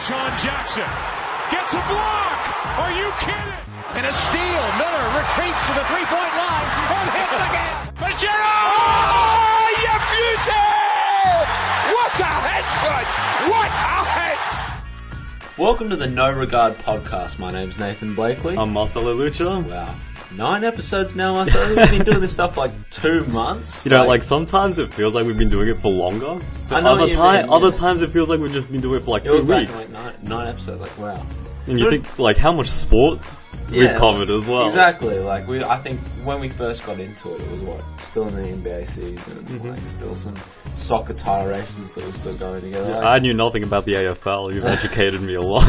Sean Jackson gets a block. Are you kidding? And a steal. Miller retreats to the three-point line and hits again. Pajero! Oh, you beauty! What a head, son! What a head! Welcome to the No Regard podcast. My name's Nathan Bleakley. I'm Marcelo Lucha. Wow. 9 episodes now, Marcelo. We've been doing this stuff for like 2 months. You know, like sometimes it feels like we've been doing it for longer. But other times it feels like we've just been doing it for like 2 weeks. Like nine episodes, like wow. And you think like how much sport we've covered as well. Exactly. Like I think when we first got into it, it was still in the NBA season, like still some soccer title races that were still going together. Yeah, like, I knew nothing about the AFL. You've educated me a lot.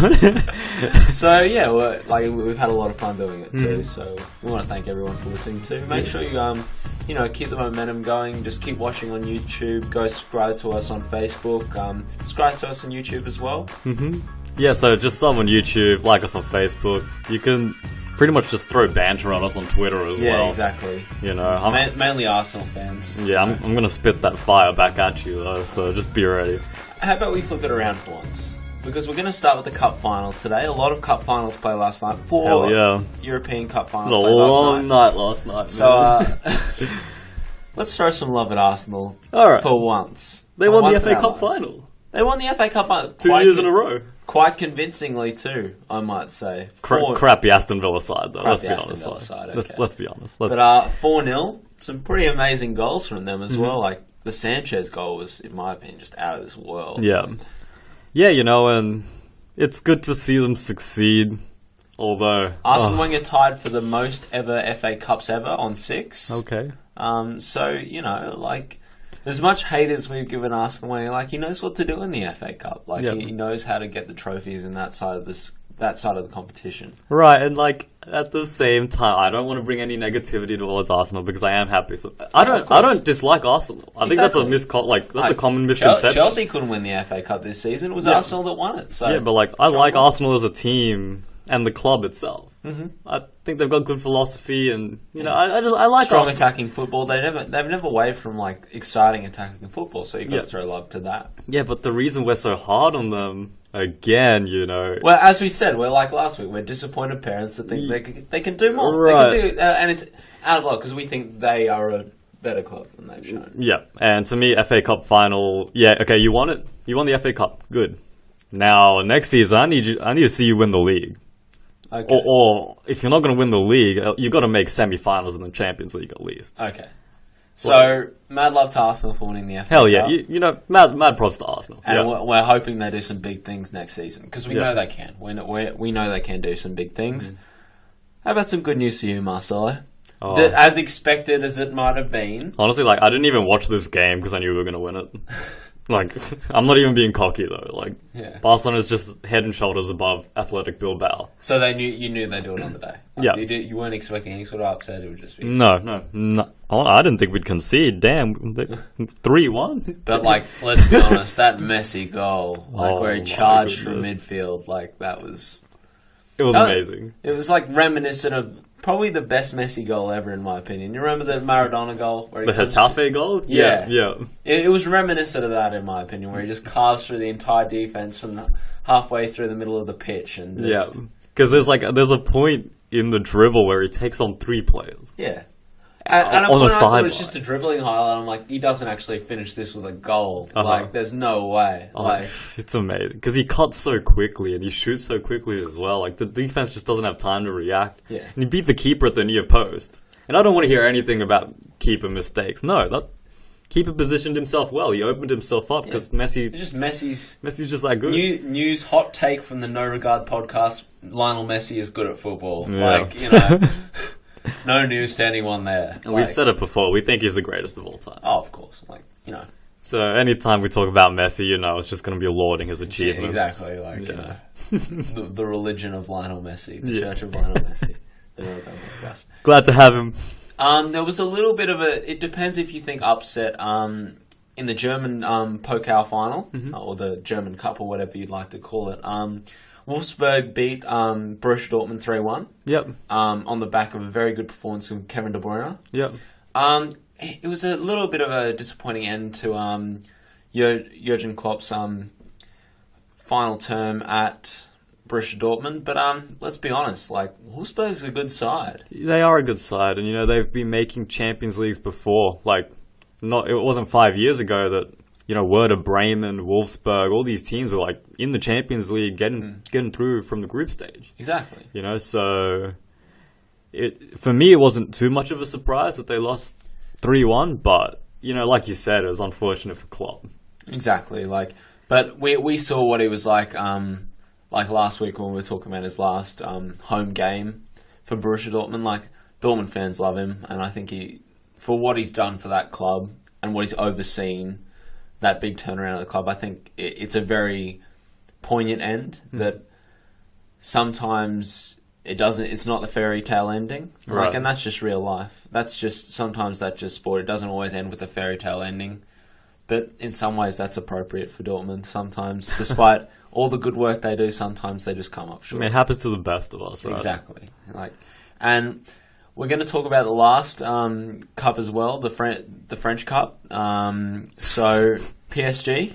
So yeah, we've had a lot of fun doing it too. So we want to thank everyone for listening too. Make sure you keep the momentum going. Just keep watching on YouTube. Go subscribe to us on Facebook. Subscribe to us on YouTube as well. Yeah, so just sub on YouTube, like us on Facebook. You can pretty much just throw banter on us on Twitter as well. Yeah, exactly. You know, mainly Arsenal fans. Yeah, I'm gonna spit that fire back at you though, so just be ready. How about we flip it around for once? Because we're going to start with the Cup Finals today. A lot of Cup Finals played last night. 4 European Cup Finals played last night. It was a long night last night. So, let's throw some love at Arsenal for once. They won the FA Cup final. They won the FA Cup final 2 years in a row. Quite convincingly too, I might say. Crappy Aston Villa side though. Let's be honest. Let's be honest. But 4-0, some pretty amazing goals from them as well. Like the Sanchez goal was, in my opinion, just out of this world. Yeah. Yeah, you know, and it's good to see them succeed. Although Arsene Wenger tied for the most ever FA Cups ever on 6. Okay. So like, as much hate as we've given Arsene Wenger, like he knows what to do in the FA Cup. Like he knows how to get the trophies in that side of the competition. Right, and like at the same time, I don't want to bring any negativity towards Arsenal because I am happy. I don't dislike Arsenal. I think that's a common misconception. Chelsea couldn't win the FA Cup this season. It was Arsenal that won it. So yeah, but like I like Arsenal as a team and the club itself. I think they've got good philosophy, and I like strong Arsenal. attacking football. They've never wavered from like exciting attacking football. So you got to throw love to that. Yeah, but the reason we're so hard on them. Again, well, as we said, we're like last week. We're disappointed parents that think they can do more. Right. They can do, and it's out of luck because we think they are a better club than they've shown. Yeah, and to me, FA Cup final. Yeah, okay, you won it. You won the FA Cup. Good. Now next season, I need to see you win the league. Okay. Or if you're not going to win the league, you got to make semi-finals in the Champions League at least. Okay. So, mad love to Arsenal for winning the FA Cup. Hell yeah. Mad props to Arsenal. And we're hoping they do some big things next season. Because we know they can. We know they can do some big things. How about some good news for you, Marcelo? Oh. As expected as it might have been. Honestly, I didn't even watch this game because I knew we were going to win it. I'm not even being cocky though. Barcelona's just head and shoulders above Athletic Bilbao. So you knew they'd do it on the day. You weren't expecting any sort of upset. It would just be no. I didn't think we'd concede. Damn, 3-1. But let's be honest, that Messi goal, where he charged from midfield, that was. It was amazing. It was reminiscent of. Probably the best Messi goal ever, in my opinion. You remember the Maradona goal? The Getafe goal? Yeah. It was reminiscent of that, in my opinion, where he just carves through the entire defense from halfway through the middle of the pitch. And just... because there's a point in the dribble where he takes on 3 players. Yeah. And on the sideline. It's just a dribbling highlight. I'm like, he doesn't actually finish this with a goal. There's no way. It's amazing. Because he cuts so quickly and he shoots so quickly as well. The defense just doesn't have time to react. Yeah. And he beat the keeper at the near post. And I don't want to hear anything about keeper mistakes. No, that keeper positioned himself well. He opened himself up because Messi's just that good. News hot take from the No Regard podcast. Lionel Messi is good at football. Yeah. No news to anyone there. We've said it before. We think he's the greatest of all time. Oh, of course. So anytime we talk about Messi, it's just going to be lauding his achievements. Yeah, exactly. The religion of Lionel Messi. The Church of Lionel Messi. Glad to have him. There was a little bit of it depends if you think upset in the German Pokal final, or the German Cup, or whatever you'd like to call it. Wolfsburg beat Borussia Dortmund 3-1. Yep. On the back of a very good performance from Kevin De Bruyne. Yep. It was a little bit of a disappointing end to Jurgen Klopp's final term at Borussia Dortmund, but let's be honest, like Wolfsburg's a good side. They are a good side, and they've been making Champions Leagues before. Like, it wasn't 5 years ago that Werder Bremen, Wolfsburg, all these teams were like in the Champions League, getting through from the group stage. Exactly. So for me, it wasn't too much of a surprise that they lost 3-1, but like you said, it was unfortunate for Klopp. Exactly. But we saw what he was like last week when we were talking about his last home game for Borussia Dortmund. Like, Dortmund fans love him, and I think for what he's done for that club and what he's overseen, that big turnaround of the club, I think it's a very poignant end that sometimes it's not the fairy tale ending. Right. And that's just real life. Sometimes that's just sport. It doesn't always end with a fairy tale ending. But in some ways, that's appropriate for Dortmund. Sometimes, despite all the good work they do, sometimes they just come up short. I mean, it happens to the best of us, right? Exactly. And we're going to talk about the last cup as well, the French Cup. So PSG.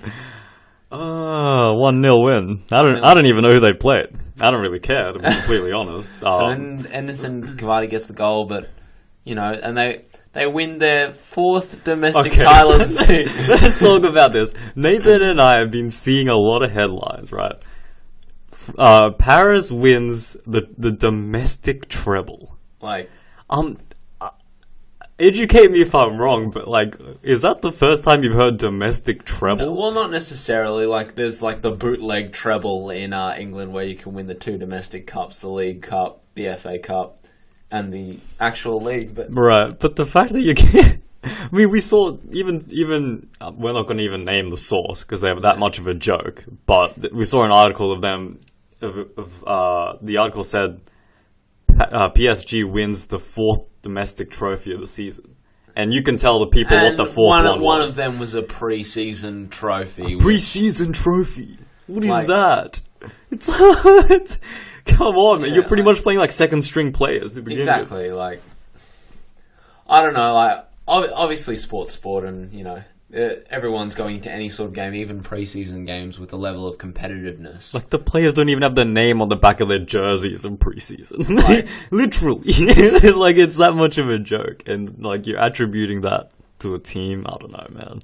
1-0 win. I don't even know who they played. I don't really care, to be completely honest. So Anderson Cavani gets the goal, but and they win their 4th domestic title of the season. Let's talk about this. Nathan and I have been seeing a lot of headlines, right? Paris wins the domestic treble. Educate me if I'm wrong, but is that the first time you've heard domestic treble? No, well, not necessarily. There's the bootleg treble in England where you can win the 2 domestic cups, the League Cup, the FA Cup, and the actual league. But right, but the fact that you can't... I mean, we saw even we're not going to even name the source because they have that much of a joke, but we saw an article of them, the article said PSG wins the 4th domestic trophy of the season. And you can tell the people what the 4th one was. One of them was a pre-season trophy. Pre-season trophy? What is that? It's come on, man. You're pretty much playing second string players to begin exactly, with. I don't know, obviously sport, and, everyone's going into any sort of game, even pre-season games, with a level of competitiveness. The players don't even have their name on the back of their jerseys in pre-season. Literally. It's that much of a joke. And, you're attributing that to a team. I don't know, man.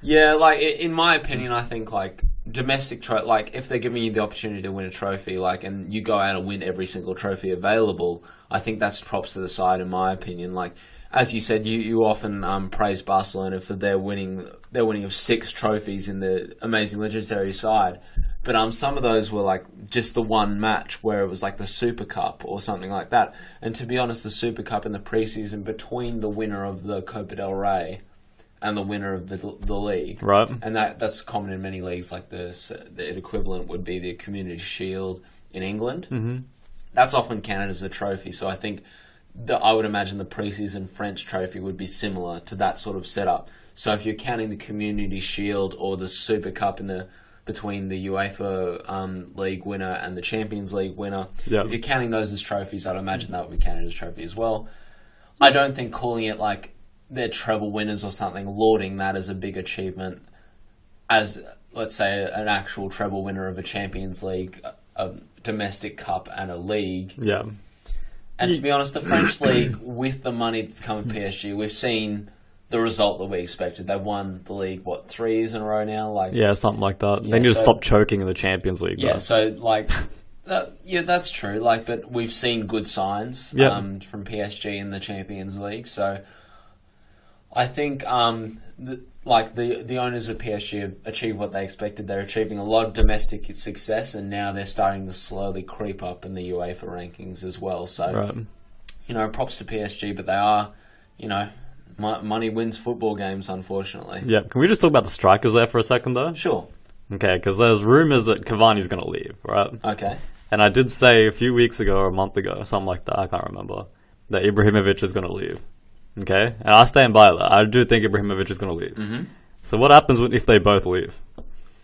Yeah, in my opinion, I think, domestic if they're giving you the opportunity to win a trophy, and you go out and win every single trophy available, I think that's props to the side, in my opinion. As you said, you often praise Barcelona for their winning of 6 trophies in the amazing legendary side, but some of those were just the one match where it was the Super Cup or something like that. And to be honest, the Super Cup in the preseason between the winner of the Copa del Rey and the winner of the league, right? And that's common in many leagues. The equivalent would be the Community Shield in England. Mm-hmm. That's often counted as a trophy. So I think I would imagine the preseason French trophy would be similar to that sort of setup. So if you're counting the Community Shield or the Super Cup between the UEFA League winner and the Champions League winner, if you're counting those as trophies, I'd imagine that would be counted as a trophy as well. I don't think calling it they're treble winners or something, lauding that as a big achievement, as let's say an actual treble winner of a Champions League, a domestic cup, and a league. Yeah. And to be honest, the French league, with the money that's come to PSG, we've seen the result that we expected. They won the league, 3 years in a row now? Yeah, something like that. They need to stop choking in the Champions League. Yeah, so that's true. But we've seen good signs from PSG in the Champions League. So I think the owners of PSG have achieved what they expected. They're achieving a lot of domestic success, and now they're starting to slowly creep up in the UEFA rankings as well. So, props to PSG, but they are, money wins football games, unfortunately. Yeah, can we just talk about the strikers there for a second, though? Sure. Okay, because there's rumours that Cavani's going to leave, right? Okay. And I did say a few weeks ago or a month ago, something like that, I can't remember, that Ibrahimovic is going to leave. Okay? And I stand by that. I do think Ibrahimovic is going to leave. Mm-hmm. So what happens if they both leave?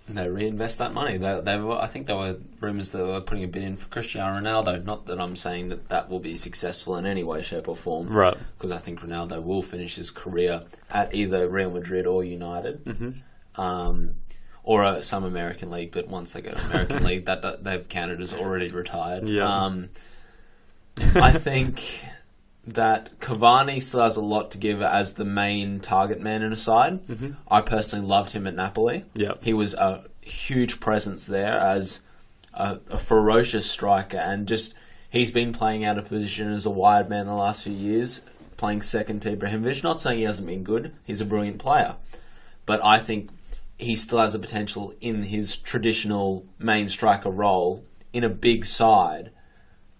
They reinvest that money. I think there were rumours that they were putting a bid in for Cristiano Ronaldo. Not that I'm saying that will be successful in any way, shape or form. Right. Because I think Ronaldo will finish his career at either Real Madrid or United. Mm-hmm. or some American league. But once they go to American league, that they've Canada's already retired. Yeah. I think that Cavani still has a lot to give as the main target man in a side. Mm-hmm. I personally loved him at Napoli. Yeah. He was a huge presence there as a ferocious striker, and just he's been playing out of position as a wide man the last few years, playing second to Ibrahimovic. Not saying he hasn't been good, he's a brilliant player, but I think he still has the potential in his traditional main striker role in a big side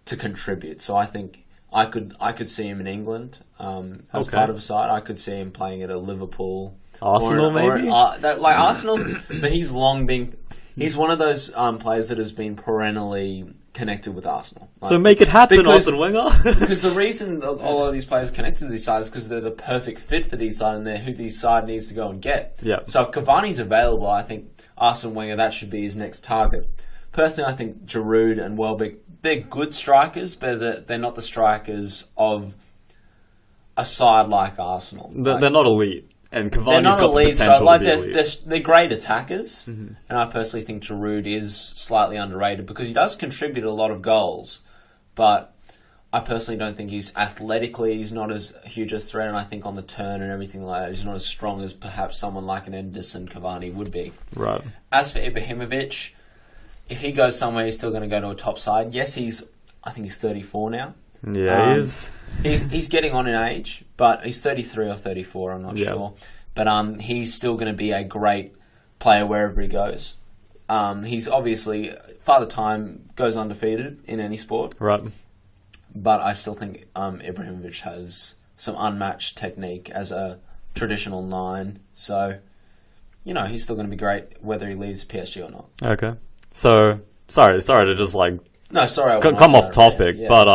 to contribute. So I think I could see him in England as part of a side. I could see him playing at a Liverpool, Arsenal, maybe. Arsenal's, but he's long been. He's one of those players that has been perennially connected with Arsenal. So make it happen, Arsene Wenger. Because the reason a lot of these players connected to these sides is because they're the perfect fit for these sides, and they're who these side needs to go and get. Yeah. So if Cavani's available, I think Arsene Wenger, that should be his next target. Personally, I think Giroud and Welbeck, they're good strikers, but they're not the strikers of a side like Arsenal. They're not elite, and Cavani's they're not got the elite, potential like to be elite. they're great attackers, and I personally think Giroud is slightly underrated because he does contribute a lot of goals, but I personally don't think he's not as huge a threat, and I think on the turn and everything like that, he's not as strong as perhaps someone like an Anderson Cavani would be. Right. As for Ibrahimovic, if he goes somewhere, he's still going to go to a top side. Yes, I think he's 34 now. Yeah, he is. He's getting on in age, but he's 33 or 34, I'm not sure. But he's still going to be a great player wherever he goes. He's obviously, Father Time goes undefeated in any sport. Right. But I still think Ibrahimovic has some unmatched technique as a traditional 9. So, he's still going to be great whether he leaves PSG or not. Okay. So, sorry to just No, sorry. come off topic, but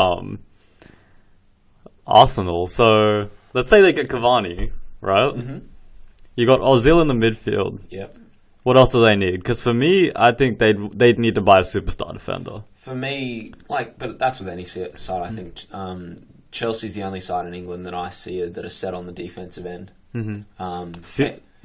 Arsenal. So let's say they get Cavani, right? Mm-hmm. You got Ozil in the midfield. Yep. What else do they need? Because for me, I think they'd need to buy a superstar defender. For me, but that's with any side. I think Chelsea's the only side in England that I see that are set on the defensive end. Mm-hmm.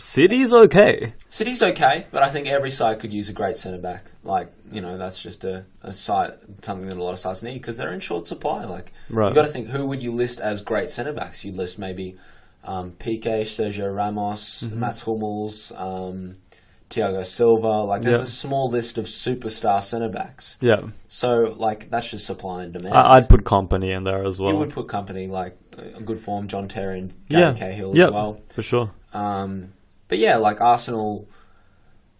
City's okay. City's okay, but I think every side could use a great centre back. That's just a side, something that a lot of sides need because they're in short supply. You've got to think, who would you list as great centre backs? You'd list maybe Piqué, Sergio Ramos, Mats Hummels, Thiago Silva. There's a small list of superstar centre backs. Yeah. So that's just supply and demand. I'd put Company in there as well. You would put Company a good form, John Terry and Gary Cahill as well. For sure. But yeah, Arsenal,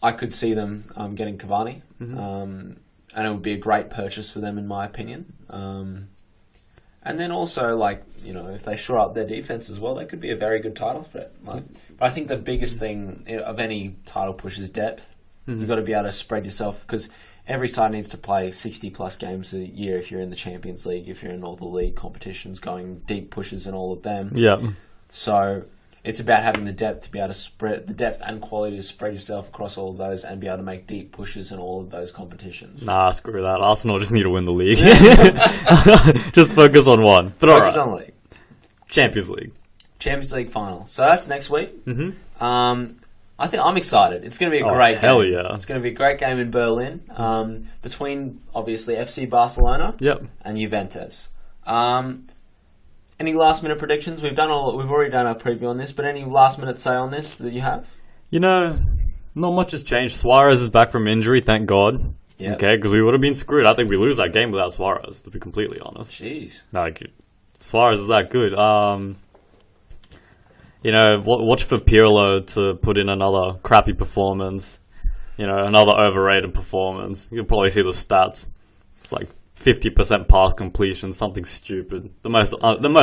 I could see them getting Cavani, and it would be a great purchase for them in my opinion. And then also, if they shore up their defense as well, they could be a very good title threat. But I think the biggest thing of any title push is depth. You've got to be able to spread yourself because every side needs to play 60 plus games a year if you're in the Champions League, if you're in all the league competitions, going deep pushes in all of them. Yeah. So it's about having the depth to be able to spread the depth and quality to spread yourself across all of those and be able to make deep pushes in all of those competitions. Nah, screw that. Arsenal just need to win the league. Just focus on one. But focus on league. Champions League final. So that's next week. Mm-hmm. I think I'm excited. It's going to be a great game. Hell yeah. It's going to be a great game in Berlin between obviously FC Barcelona and Juventus. Any last minute predictions? We've already done our preview on this, but any last minute say on this that you have? Not much has changed. Suarez is back from injury, thank God. Yep. Okay, because we would have been screwed. I think we lose that game without Suarez, to be completely honest. Jeez. Suarez is that good. Watch for Pirlo to put in another crappy performance. Another overrated performance. You'll probably see the stats. It's 50% pass completion, something stupid. The most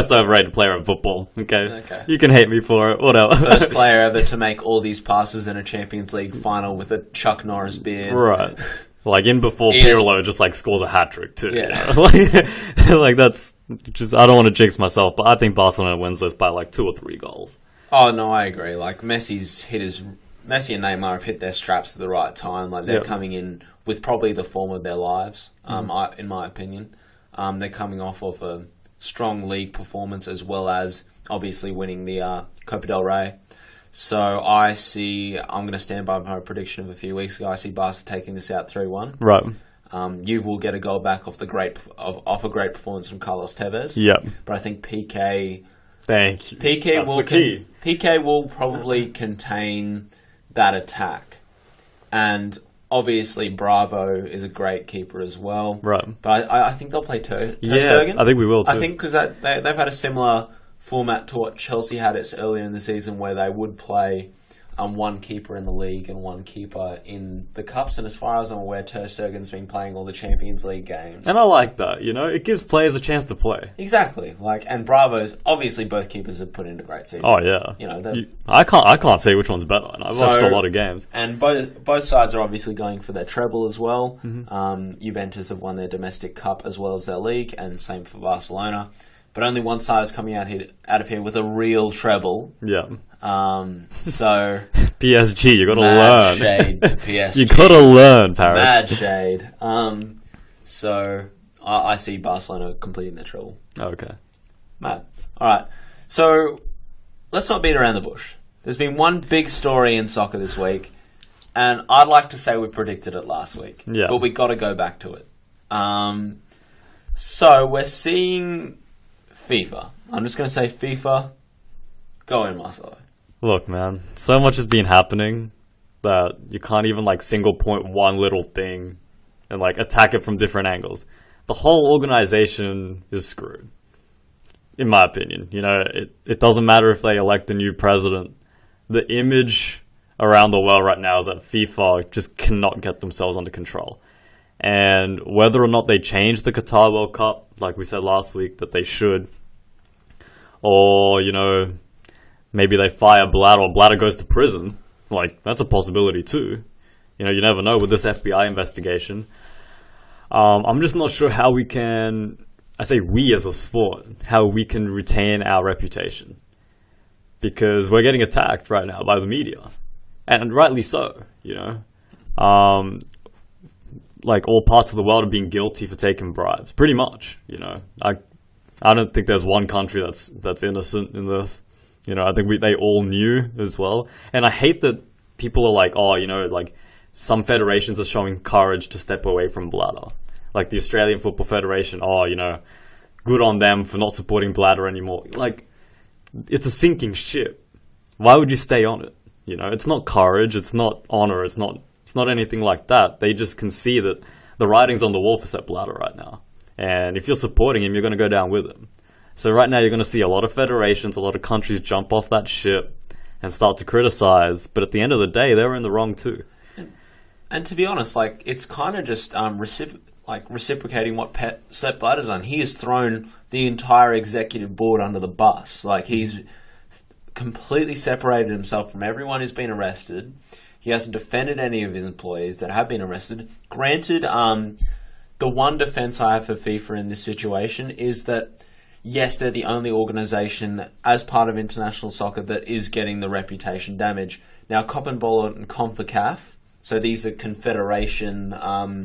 overrated player in football. Okay. You can hate me for it, whatever. First player ever to make all these passes in a Champions League final with a Chuck Norris beard. Right. In before Pirlo just scores a hat trick too. Yeah. That's just, I don't want to jinx myself, but I think Barcelona wins this by 2 or 3 goals. Oh no, I agree. Messi and Neymar have hit their straps at the right time. They're coming in with probably the form of their lives, in my opinion. They're coming off of a strong league performance as well as obviously winning the Copa del Rey. So I'm going to stand by my prediction of a few weeks ago. I see Barca taking this out 3-1. Right. You will get a goal back off a great performance from Carlos Tevez. Yep. But I think PK. Thank you. PK will probably contain that attack, and obviously Bravo is a great keeper as well. Right. But I think they'll play Ter Yeah, Stegen. I think we will too. I think because they've had a similar format to what Chelsea had earlier in the season, where they would play one keeper in the league and one keeper in the cups. And as far as I'm aware, Ter Stegen's been playing all the Champions League games. And I like that, it gives players a chance to play. Exactly. And Bravo's, obviously both keepers have put in a great season. Oh yeah. I can't say which one's better. And I've watched a lot of games. And both sides are obviously going for their treble as well. Mm-hmm. Juventus have won their domestic cup as well as their league, and same for Barcelona. But only one side is coming out of here with a real treble. Yeah. So PSG, you got to mad learn. Shade to PSG. You got to learn, Paris. Mad shade. So I see Barcelona completing their treble. Okay. Mad. All right. So let's not beat around the bush. There's been one big story in soccer this week, and I'd like to say we predicted it last week. Yeah. But we got to go back to it. So we're seeing FIFA. I'm just going to say FIFA. Go in, Marcelo. Look, man, so much has been happening that you can't even single point one little thing and attack it from different angles. The whole organization is screwed, in my opinion. It doesn't matter if they elect a new president. The image around the world right now is that FIFA just cannot get themselves under control. And whether or not they change the Qatar World Cup, like we said last week that they should, or, maybe they fire Blatter or Blatter goes to prison, that's a possibility too. You never know with this FBI investigation. I'm just not sure how we can, I say we as a sport, how we can retain our reputation. Because we're getting attacked right now by the media. And rightly so, all parts of the world are being guilty for taking bribes, pretty much. I don't think there's one country that's innocent in this. I think they all knew as well. And I hate that people are some federations are showing courage to step away from Blatter. Like the Australian Football Federation, good on them for not supporting Blatter anymore. It's a sinking ship. Why would you stay on it? It's not courage, it's not honor, it's not anything like that. They just can see that the writing's on the wall for Sepp Blatter right now. And if you're supporting him, you're going to go down with him. So right now you're going to see a lot of federations, a lot of countries jump off that ship and start to criticize. But at the end of the day, they were in the wrong too. And to be honest, it's kind of just reciprocating what Sepp Blatter's done. He has thrown the entire executive board under the bus. He's completely separated himself from everyone who's been arrested. He hasn't defended any of his employees that have been arrested. Granted, the one defense I have for FIFA in this situation is that, yes, they're the only organisation as part of international soccer that is getting the reputation damage. Now, CONMEBOL and CONCACAF, so these are confederation.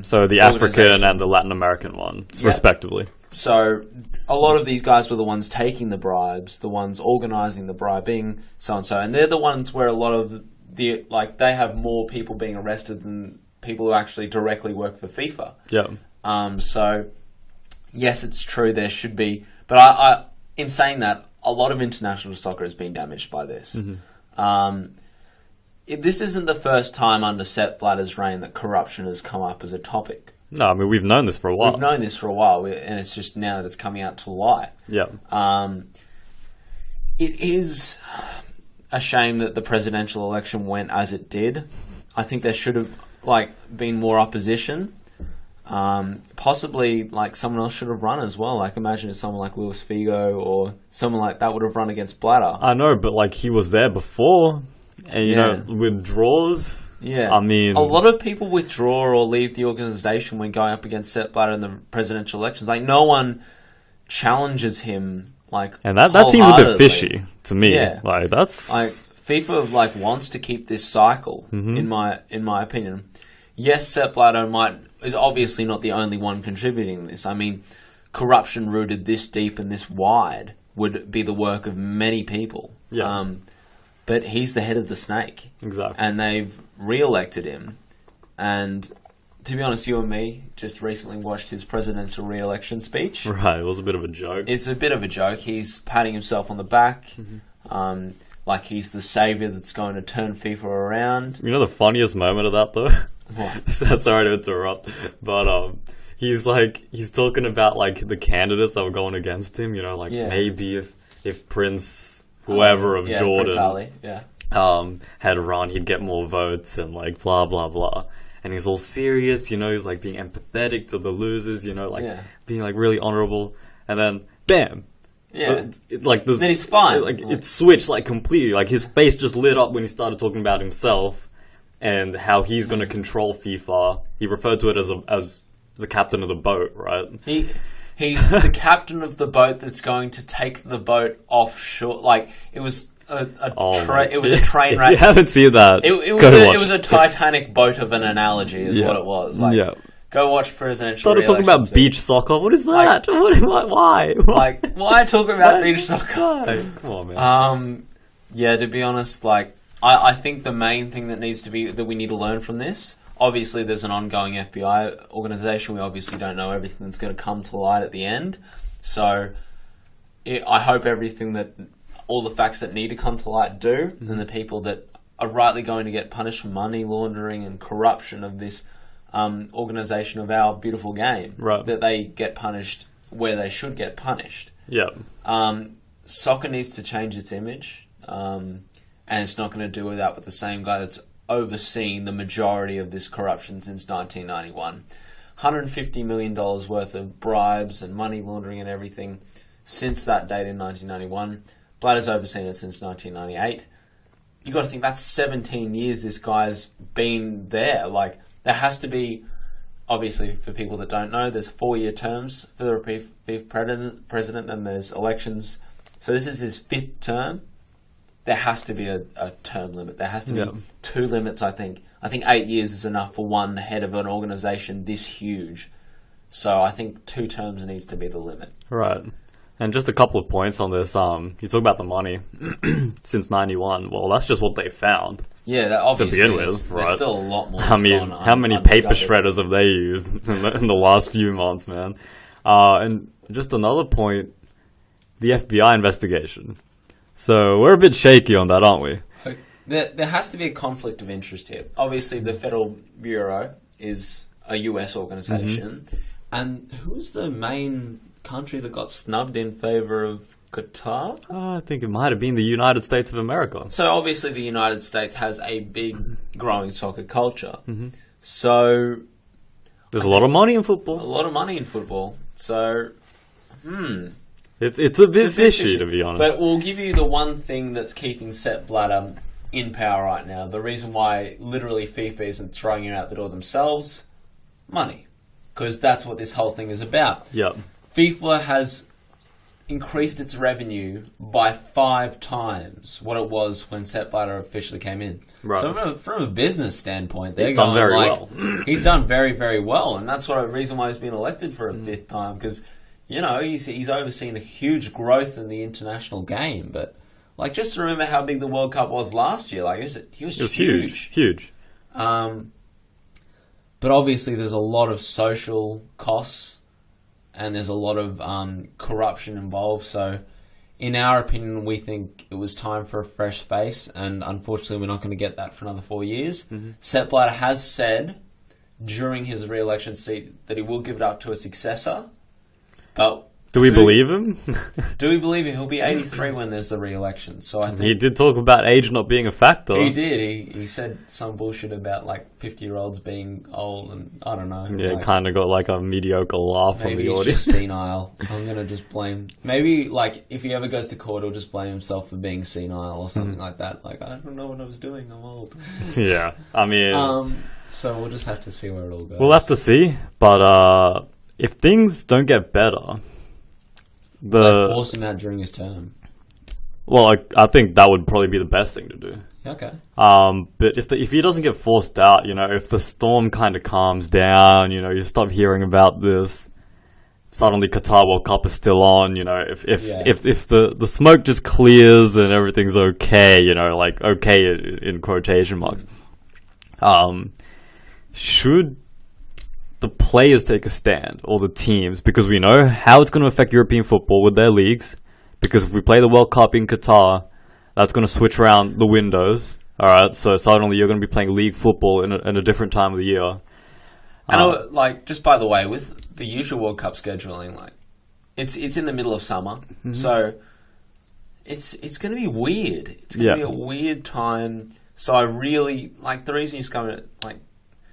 So the African and the Latin American ones, respectively. So a lot of these guys were the ones taking the bribes, the ones organising the bribing, so and so, and they're the ones where a lot of they have more people being arrested than people who actually directly work for FIFA. Yeah. So yes, it's true there should be, but I in saying that, a lot of international soccer has been damaged by this. Mm-hmm. This isn't the first time under Sepp Blatter's reign that corruption has come up as a topic. No, I mean, we've known this for a while. We've known this for a while, and it's just now that it's coming out to light. Yeah. It is a shame that the presidential election went as it did. I think there should have been more opposition. Possibly someone else should have run as well. Imagine if someone like Luis Figo or someone like that would have run against Blatter. I know, but he was there before, and withdraws. Yeah, I mean, a lot of people withdraw or leave the organisation when going up against Sepp Blatter in the presidential elections. No challenges him. And that seems a bit fishy to me. Yeah. That's FIFA wants to keep this cycle. Mm-hmm. In my opinion. Yes, Sepp Blatter is obviously not the only one contributing to this. I mean, corruption rooted this deep and this wide would be the work of many people. Yeah. but he's the head of the snake. Exactly. And they've re-elected him. And to be honest, you and me just recently watched his presidential re-election speech. Right, it was a bit of a joke. It's a bit of a joke. He's patting himself on the back, like he's the savior that's going to turn FIFA around. You know the funniest moment of that, though? What? Sorry to interrupt, but he's talking about like the candidates that were going against him. You know, like maybe if Prince whoever of Jordan Prince Ali, had run, he'd get more votes and like blah blah blah. And he's all serious, you know. He's like being empathetic to the losers, you know, like being like really honorable. And then bam. Yeah. Then he's fine. It switched like completely. Like his face just lit up when he started talking about himself and how he's going to control FIFA. He referred to it as the captain of the boat, right? He's the captain of the boat that's going to take the boat offshore. Like it was a train wreck. If you haven't seen that, it was a Titanic boat of an analogy, is what it was. Like, go watch presidential. Started talking about beach soccer. What is that? Why? Like, why talk about beach soccer? Come on, man. Yeah. To be honest, like, I think the main thing that we need to learn from this. Obviously, there's an ongoing FBI organization. We obviously don't know everything that's going to come to light at the end. So, I hope all the facts that need to come to light do, and the people that are rightly going to get punished for money laundering and corruption of this organization of our beautiful game, right, that they get punished where they should get punished. Yeah. Soccer needs to change its image, and it's not going to do that with the same guy that's overseen the majority of this corruption since 1991. $150 million worth of bribes and money laundering and everything since that date in 1991. Blatter's overseen it since 1998. You got to think that's 17 years this guy's been there. Like, there has to be, obviously, for people that don't know, there's 4-year terms for the repeat president, and there's elections. So this is his 5th term. There has to be a term limit. There has to be 2 limits, I think. I think 8 years is enough for one head of an organisation this huge. So I think 2 terms needs to be the limit. Right. And just a couple of points on this. You talk about the money since 91. Well, that's just what they found. Yeah, that obviously to begin with, right? There's still a lot more. I mean, how many paper shredders have they used in the last few months, man? And just another point, the FBI investigation. So we're a bit shaky on that, aren't we? There has to be a conflict of interest here. Obviously, the Federal Bureau is a US organization. And who's the main country that got snubbed in favour of Qatar? I think it might have been the United States of America. So obviously the United States has a big growing soccer culture. So there's a lot of money in football. A lot of money in football. So, It's a bit fishy, to be honest. But we'll give you the one thing that's keeping Sepp Blatter in power right now. The reason why literally FIFA isn't throwing him out the door themselves, money. Because that's what this whole thing is about. Yep. FIFA has increased its revenue by 5 times what it was when Sepp Blatter officially came in. Right. So from a business standpoint, he's done very well. He's done very, very well, and that's the reason why he's been elected for a 5th time, because, you know, he's overseen a huge growth in the international game. But, like, just remember how big the World Cup was last year. Like, it was huge. But obviously there's a lot of social costs, and there's a lot of corruption involved. So, in our opinion, we think it was time for a fresh face, and unfortunately we're not going to get that for another 4 years. Sepp Blatter has said during his re-election seat that he will give it up to a successor. But do we believe him? Do we believe him? He'll be 83 when there's the re-election. So I think he did talk about age not being a factor. He did. He said some bullshit about like 50-year-olds being old, and I don't know. Yeah, like, kind of got like a mediocre laugh from the audience. Maybe he's just senile. I'm gonna just blame. Maybe like if he ever goes to court, he'll just blame himself for being senile or something like that. Like, I don't know what I was doing. I'm old. Yeah, I mean. So we'll just have to see where it all goes. We'll have to see, but if things don't get better. Like force him out during his term. Well, I think that would probably be the best thing to do. Okay. But if he doesn't get forced out, you know, if the storm kind of calms down, you know, you stop hearing about this, suddenly Qatar World Cup is still on. If Yeah. if the smoke just clears and everything's okay, like okay in quotation marks. Should the players take a stand, or the teams, because we know how it's going to affect European football with their leagues. Because if we play the World Cup in Qatar, that's going to switch around the windows. All right, so suddenly you're going to be playing league football in a different time of the year. And like, just by the way, with the usual World Cup scheduling, like it's in the middle of summer, so it's going to be weird. It's going to be a weird time. So I really like the reason you're coming like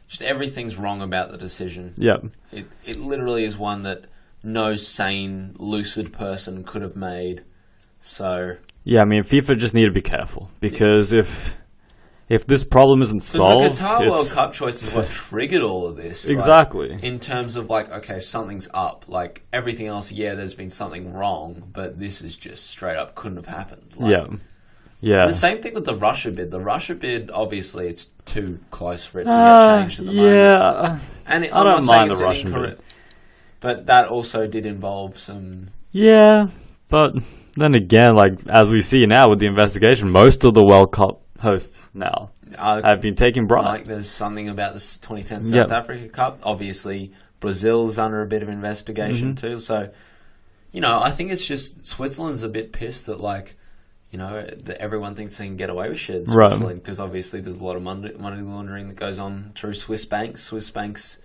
just everything's wrong about the decision. Yeah, it literally is one that no sane, lucid person could have made. So yeah, I mean, FIFA just need to be careful, because if this problem isn't solved, the Qatar World Cup choice is what triggered all of this. Exactly. Like, in terms of like, okay, something's up. Like everything else, yeah, there's been something wrong, but this is just straight up couldn't have happened. Like, yeah. The same thing with the Russia bid. The Russia bid, obviously, it's too close for it to get changed at the moment. Yeah, and I don't mind the Russian bid, but that also did involve some. Yeah, but then again, like as we see now with the investigation, most of the World Cup hosts now have been taking bribes. Like there's something about this 2010 South Africa Cup. Obviously, Brazil's under a bit of investigation too. So, I think it's just Switzerland's a bit pissed that that everyone thinks they can get away with shit in Switzerland, because obviously there's a lot of money laundering that goes on through Swiss banks. Swiss banks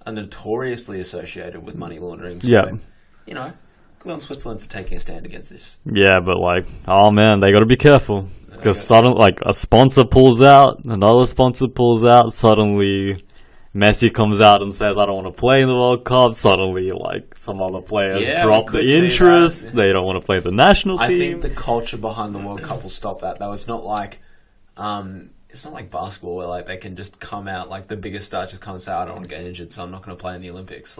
are notoriously associated with money laundering. So, good on Switzerland for taking a stand against this. Yeah, but oh man, they got to be careful, because suddenly, a sponsor pulls out, another sponsor pulls out, suddenly Messi comes out and says, I don't want to play in the World Cup. Suddenly, some other players drop the interest. They don't want to play the national team. I think the culture behind the World Cup will stop that, though. It's not like basketball where they can just come out, the biggest star just come and say, I don't want to get injured, so I'm not going to play in the Olympics.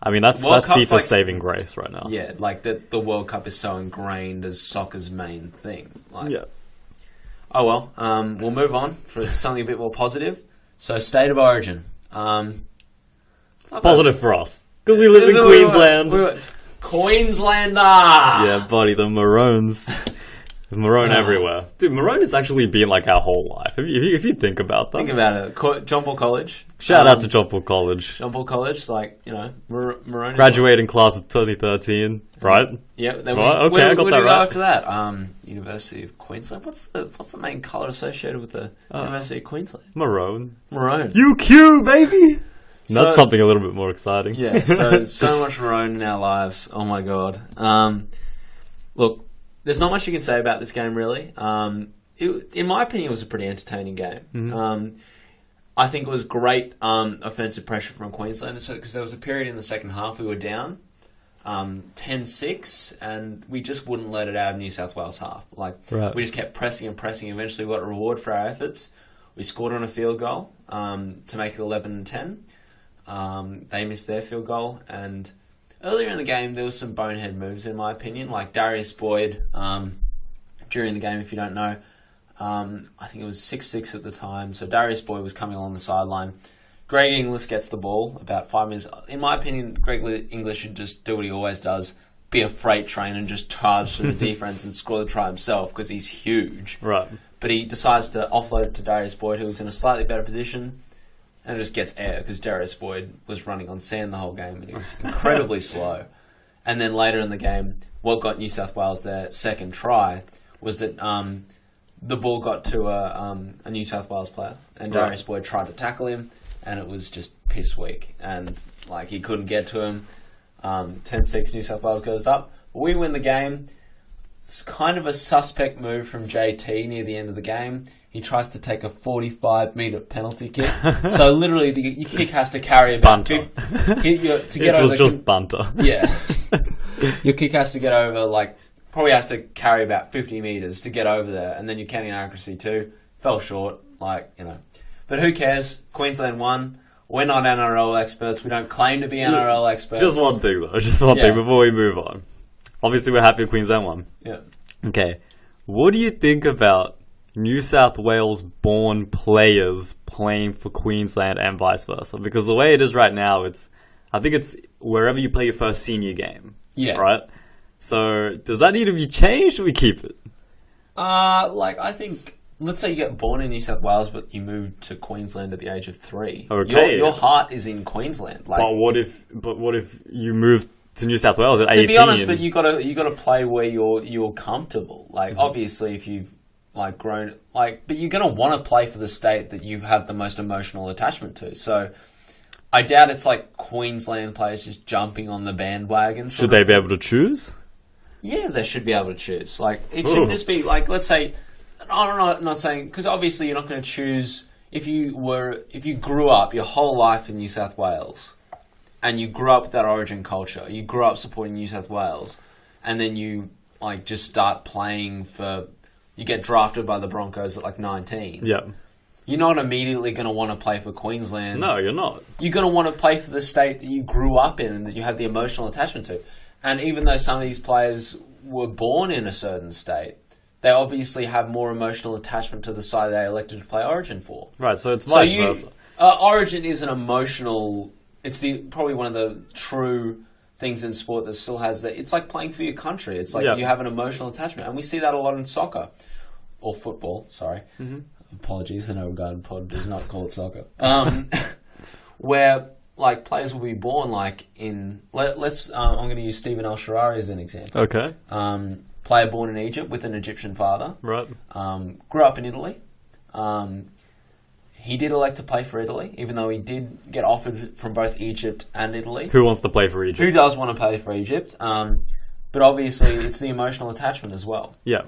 I mean, that's FIFA's saving grace right now. Yeah, the World Cup is so ingrained as soccer's main thing. Oh well, we'll move on for something a bit more positive. So, State of Origin. Positive for us, because we live in Queensland. Queenslander! Yeah, buddy, the Maroons. Maroon everywhere. Dude, Maroon has actually been our whole life. If you think about that. Think about it. John Paul College. Shout out to John Paul College. John Paul College, Maroon. Graduating class of 2013, right? Yeah. Right? Okay, I got that right. After that, University of Queensland. What's the main colour associated with the University of Queensland? Maroon. UQ, baby! That's something a little bit more exciting. Yeah, so much Maroon in our lives. Oh my god. Look, there's not much you can say about this game, really. In my opinion, it was a pretty entertaining game. I think it was great offensive pressure from Queensland, because there was a period in the second half we were down 10-6, and we just wouldn't let it out of New South Wales half. We just kept pressing and pressing. Eventually, we got a reward for our efforts. We scored on a field goal to make it 11-10. They missed their field goal, and earlier in the game, there was some bonehead moves, in my opinion, like Darius Boyd during the game, if you don't know. I think it was 6-6 at the time, so Darius Boyd was coming along the sideline. Greg Inglis gets the ball about 5 minutes. In my opinion, Greg Inglis should just do what he always does, be a freight train and just charge through the defense and score the try himself, because he's huge. Right. But he decides to offload it to Darius Boyd, who was in a slightly better position. And it just gets air, because Darius Boyd was running on sand the whole game, and he was incredibly slow. And then later in the game, what got New South Wales their second try was that the ball got to a New South Wales player, and Darius Boyd tried to tackle him, and it was just piss weak. And he couldn't get to him. 10-6, New South Wales goes up. We win the game. It's kind of a suspect move from JT near the end of the game. He tries to take a 45-metre penalty kick. So literally, your kick has to carry about... Banter. It was just banter. Yeah. Your kick has to get over, probably has to carry about 50 metres to get over there. And then your counting accuracy too. Fell short, But who cares? Queensland won. We're not NRL experts. We don't claim to be NRL experts. Just one thing, though. Just one thing before we move on. Obviously, we're happy Queensland won. Yeah. Okay. What do you think about New South Wales-born players playing for Queensland and vice versa? Because the way it is right now, it's I think it's wherever you play your first senior game. Yeah. Right? So, does that need to be changed or we keep it? I think, let's say you get born in New South Wales, but you move to Queensland at the age of 3. Okay. Your heart is in Queensland. Like, But what if you move to New South Wales at 18? to be honest, but you gotta play where you're comfortable. Like, obviously, if you've grown, but you're gonna want to play for the state that you have the most emotional attachment to. So, I doubt it's like Queensland players just jumping on the bandwagon. Should they be able to choose? Yeah, they should be able to choose. Like, it shouldn't just be like, let's say, I'm not saying, because obviously you're not going to choose if you grew up your whole life in New South Wales, and you grew up with that origin culture, you grew up supporting New South Wales, and then you just start playing you get drafted by the Broncos at 19. Yeah. You're not immediately going to want to play for Queensland. No, you're not. You're going to want to play for the state that you grew up in and that you have the emotional attachment to. And even though some of these players were born in a certain state, they obviously have more emotional attachment to the side they elected to play Origin for. Right, so it's vice versa. Origin is an emotional... It's probably one of the true things in sport that still has that. It's like playing for your country. It's like you have an emotional attachment. And we see that a lot in soccer. Or football, sorry. Mm-hmm. Apologies, the No Regard Pod does not call it soccer. Where... players will be born I'm going to use Stephen El Shaarawy as an example. Okay. Player born in Egypt with an Egyptian father. Right. Grew up in Italy. He did elect to play for Italy, even though he did get offered from both Egypt and Italy. Who wants to play for Egypt? Who does want to play for Egypt? But obviously, it's the emotional attachment as well. Yeah.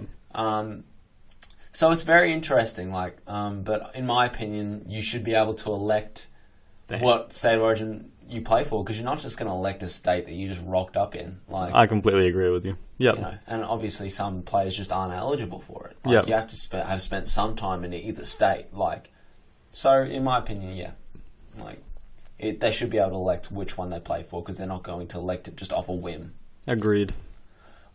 So it's very interesting. But in my opinion, you should be able to elect what state of origin you play for, because you're not just going to elect a state that you just rocked up in. I completely agree with you. Yeah. And obviously some players just aren't eligible for it. Yep. You have to have spent some time in either state. So in my opinion, they should be able to elect which one they play for, because they're not going to elect it just off a whim. Agreed.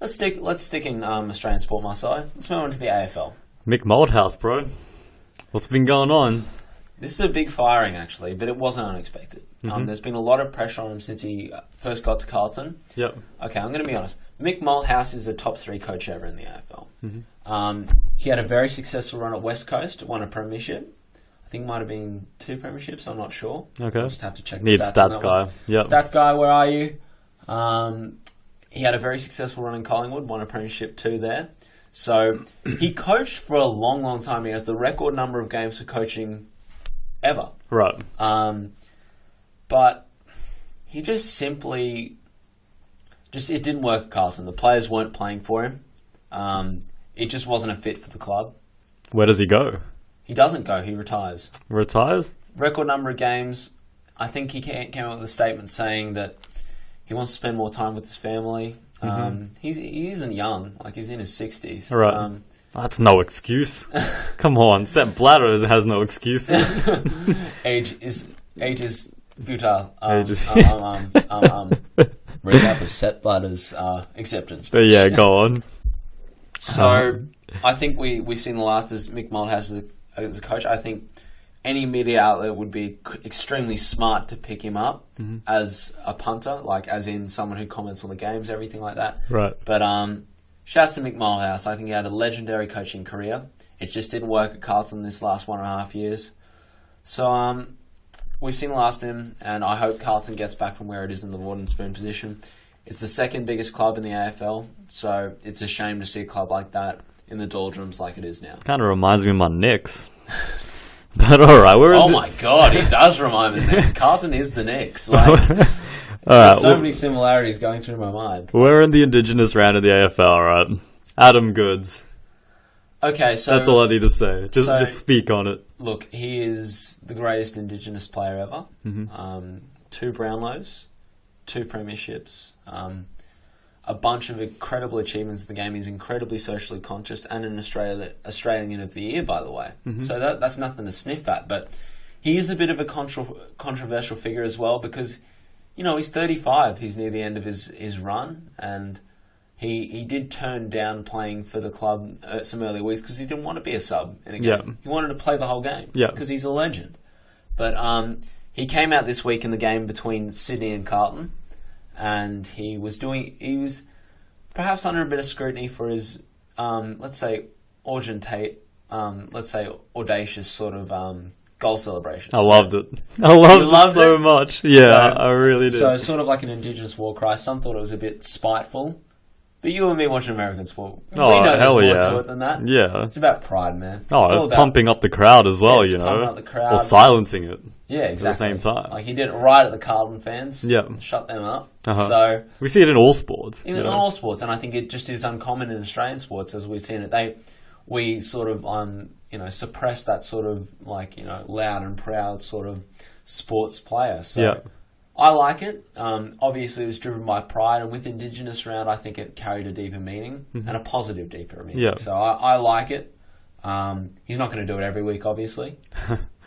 Let's stick in Australian sport, my side. Let's move on to the AFL. Mick Malthouse, bro. What's been going on? This is a big firing, actually, but it wasn't unexpected. Mm-hmm. There's been a lot of pressure on him since he first got to Carlton. Yep. Okay, I'm going to be honest. Mick Malthouse is a top 3 coach ever in the AFL. Mm-hmm. He had a very successful run at West Coast, won a premiership. I think it might have been 2 premierships, I'm not sure. Okay. I'll just have to check Need the stats. stats guy. Yep. Stats guy, where are you? He had a very successful run in Collingwood, won a premiership 2 there. So he coached for a long, long time. He has the record number of games for coaching ever. Right. But he just simply... it didn't work at Carlton. The players weren't playing for him. It just wasn't a fit for the club. Where does he go? He doesn't go. He retires. Retires? Record number of games. I think he came out with a statement saying that he wants to spend more time with his family. He isn't young. He's in his 60s. Right. That's no excuse. Come on, Sepp Blatter has no excuses. Age is futile. Age is Recap of Sepp Blatter's acceptance. But yeah, go on. So I think we've seen the last as Mick Malthouse as a coach. I think any media outlet would be extremely smart to pick him up as a punter, as in someone who comments on the games, everything like that. Right. But shouts to Mick Malthouse. I think he had a legendary coaching career. It just didn't work at Carlton this last 1.5 years. So we've seen the last of him, and I hope Carlton gets back from where it is in the wooden spoon position. It's the second biggest club in the AFL, so it's a shame to see a club like that in the doldrums like it is now. Kind of reminds me of my Knicks. But alright, my god, he does remind me of the Knicks. Carlton is the Knicks. There's so many similarities going through my mind. We're in the Indigenous round of the AFL, right? Adam Goods. Okay, so... That's all I need to say. Just speak on it. Look, he is the greatest Indigenous player ever. 2 Brownlows, 2 premierships, a bunch of incredible achievements in the game. He's incredibly socially conscious and an Australian of the Year, by the way. So that's nothing to sniff at. But he is a bit of a controversial figure as well because, he's 35. He's near the end of his run, and he did turn down playing for the club at some early weeks because he didn't want to be a sub in a game. Yeah. He wanted to play the whole game because he's a legend. But he came out this week in the game between Sydney and Carlton, and he was perhaps under a bit of scrutiny for his, let's say, audacious sort of goal celebration. I loved it. I loved it so much. Yeah, I really did. So sort of like an Indigenous war cry. Some thought it was a bit spiteful. But you and me watching American sport, we know there's more to it than that. Yeah. It's about pride, man. Oh, it's all about pumping up the crowd as well, pumping up the crowd. Or silencing it. Yeah, exactly. At the same time. Like, he did it right at the Carlton fans. Yeah. Shut them up. So we see it in all sports. In all sports, and I think it just is uncommon in Australian sports as we've seen it. We sort of, suppress that sort of, loud and proud sort of sports player. So I like it. Obviously, it was driven by pride, and with Indigenous round, I think it carried a deeper meaning and a positive, deeper meaning. Yeah. So I like it. He's not going to do it every week, obviously.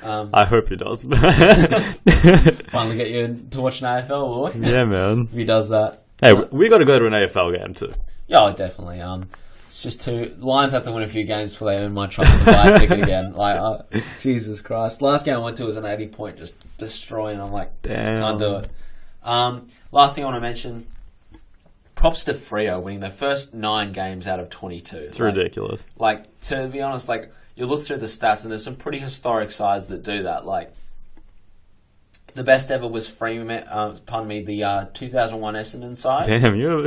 I hope he does. Finally get you to watch an AFL, boy. Yeah, man. If he does that. Hey, we got to go to an AFL game too. Yeah, definitely. It's just Lions have to win a few games before they earn my trust to buy a ticket again. Jesus Christ. Last game I went to was an 80-point just destroying. I'm like, damn. Can't do it. Last thing I want to mention, props to Freo winning their first 9 games out of 22. It's ridiculous. To be honest, you look through the stats and there's some pretty historic sides that do that. The best ever was the 2001 Essendon side. Damn, you're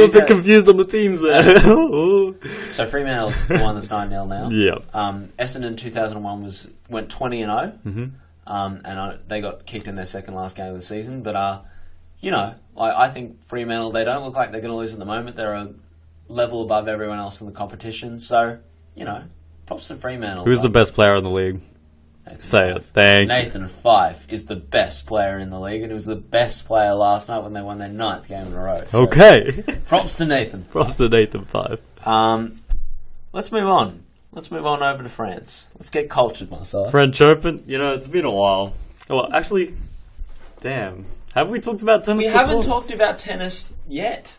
a bit confused on the teams there. So Fremantle's the one that's 9-0 now. Yeah. Essendon 2001 went 20-0. Mm-hmm. And they got kicked in their second last game of the season. But, I think Fremantle, they don't look like they're going to lose at the moment. They're a level above everyone else in the competition. So, props to Fremantle. Who's the best player in the league? Say it. Thank you. Nathan Fyfe is the best player in the league, and he was the best player last night when they won their 9th game in a row. So okay. Props to Nathan. Props to Nathan Fyfe. Let's move on. Let's move on over to France. Let's get cultured, Marcelo. French Open? It's been a while. Well, actually, damn. Have we talked about tennis before? Haven't talked about tennis yet.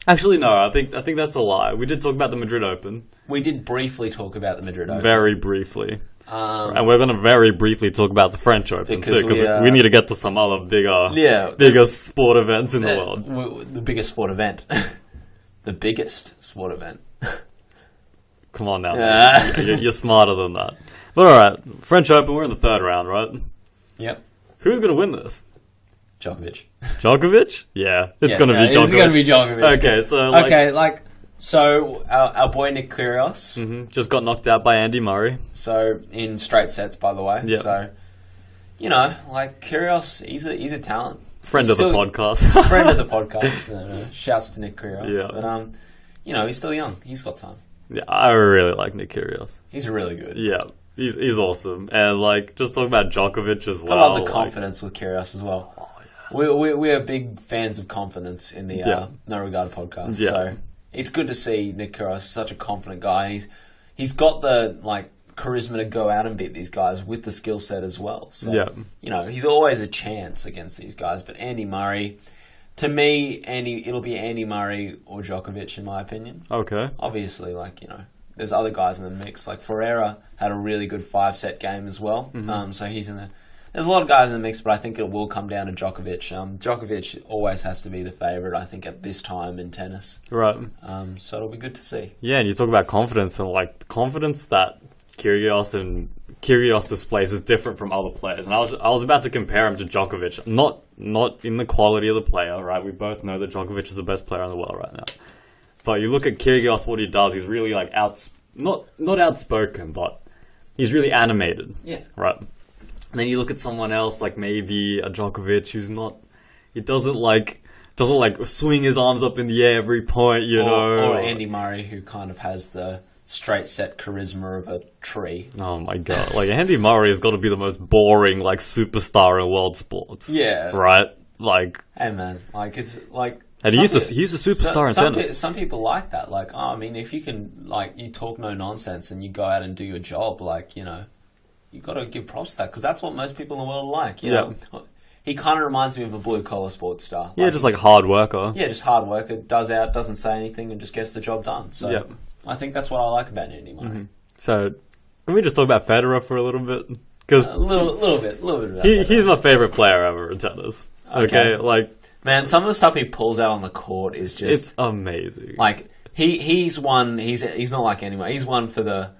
Actually, no. I think that's a lie. We did talk about the Madrid Open. We did briefly talk about the Madrid Open. Very briefly. And we're going to very briefly talk about the French Open too, because we need to get to some other bigger sport events in the world. The biggest sport event. The biggest sport event. Come on now. You're smarter than that. But alright, French Open, we're in the 3rd round, right? Yep. Who's going to win this? Djokovic. Djokovic? Yeah, it's going to be Djokovic. It's going to be Djokovic. Okay, so our boy Nick Kyrgios just got knocked out by Andy Murray. So in straight sets, by the way. Yep. So Kyrgios, he's a talent. Friend of the podcast. Friend of the podcast. Shouts to Nick Kyrgios. Yeah. But he's still young. He's got time. Yeah, I really like Nick Kyrgios. He's really good. Yeah. He's awesome. And just talk about Djokovic as well. I love the confidence with Kyrgios as well. Oh, yeah. We are big fans of confidence in the No Regard podcast. Yeah. So it's good to see Nick Kyrgios, such a confident guy. He's got the charisma to go out and beat these guys with the skill set as well. So he's always a chance against these guys. But Andy Murray, to me, it'll be Andy Murray or Djokovic in my opinion. Okay. Obviously, there's other guys in the mix. Ferreira had a really good 5-set game as well. Mm-hmm. So he's in the. There's a lot of guys in the mix, but I think it will come down to Djokovic. Djokovic always has to be the favourite, I think, at this time in tennis. Right. So it'll be good to see. Yeah, and you talk about confidence, and the confidence that Kyrgios displays is different from other players. And I was about to compare him to Djokovic, not in the quality of the player, right? We both know that Djokovic is the best player in the world right now. But you look at Kyrgios, what he does, he's really not outspoken, but he's really animated. Yeah. Right. And then you look at someone else, maybe a Djokovic, who's he doesn't swing his arms up in the air every point, or Andy Murray, who kind of has the straight set charisma of a tree. Oh my god! Andy Murray has got to be the most boring superstar in world sports. Yeah. Right. Hey man, it's And he's a superstar in tennis. Some people like that. If you can, you talk no nonsense and you go out and do your job, you got to give props to that because that's what most people in the world like. You know, he kind of reminds me of a blue collar sports star. Just hard worker. Yeah, just hard worker. Doesn't say anything, and just gets the job done. So I think that's what I like about Andy Murray. Mm-hmm. So can we just talk about Federer for a little bit? Because A little bit. About he's my favorite player ever in tennis. Okay, like man, some of the stuff he pulls out on the court is just it's amazing. like he's won. He's not like anyone. He's won for the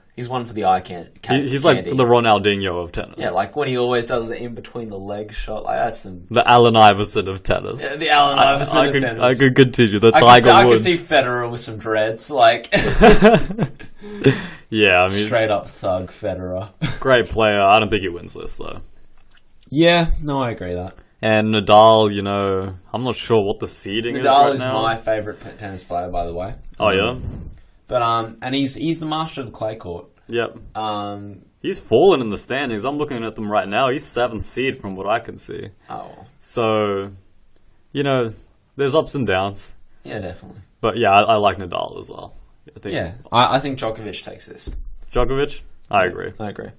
eye candy. He's like the Ronaldinho of tennis. Yeah, like when he always does the in between the leg shot. Like that's the Allen Iverson of tennis. Yeah, the Allen Iverson of tennis. I could continue. The Tiger I Woods. could see Federer with some dreads, like yeah, I mean, straight up thug Federer. Great player. I don't think he wins this though. Yeah, no, I agree with that. And Nadal, you know, I'm not sure what the seeding is right Nadal now. is my favourite tennis player, by the way. Oh yeah, but and he's the master of the clay court. Yep. Um, He's fallen in the standings. I'm looking at them right now. He's 7th seed from what I can see. oh, So, you know, there's ups and downs. yeah, definitely. But yeah, I like Nadal as well. I think Djokovic takes this. Djokovic? I agree. I agree.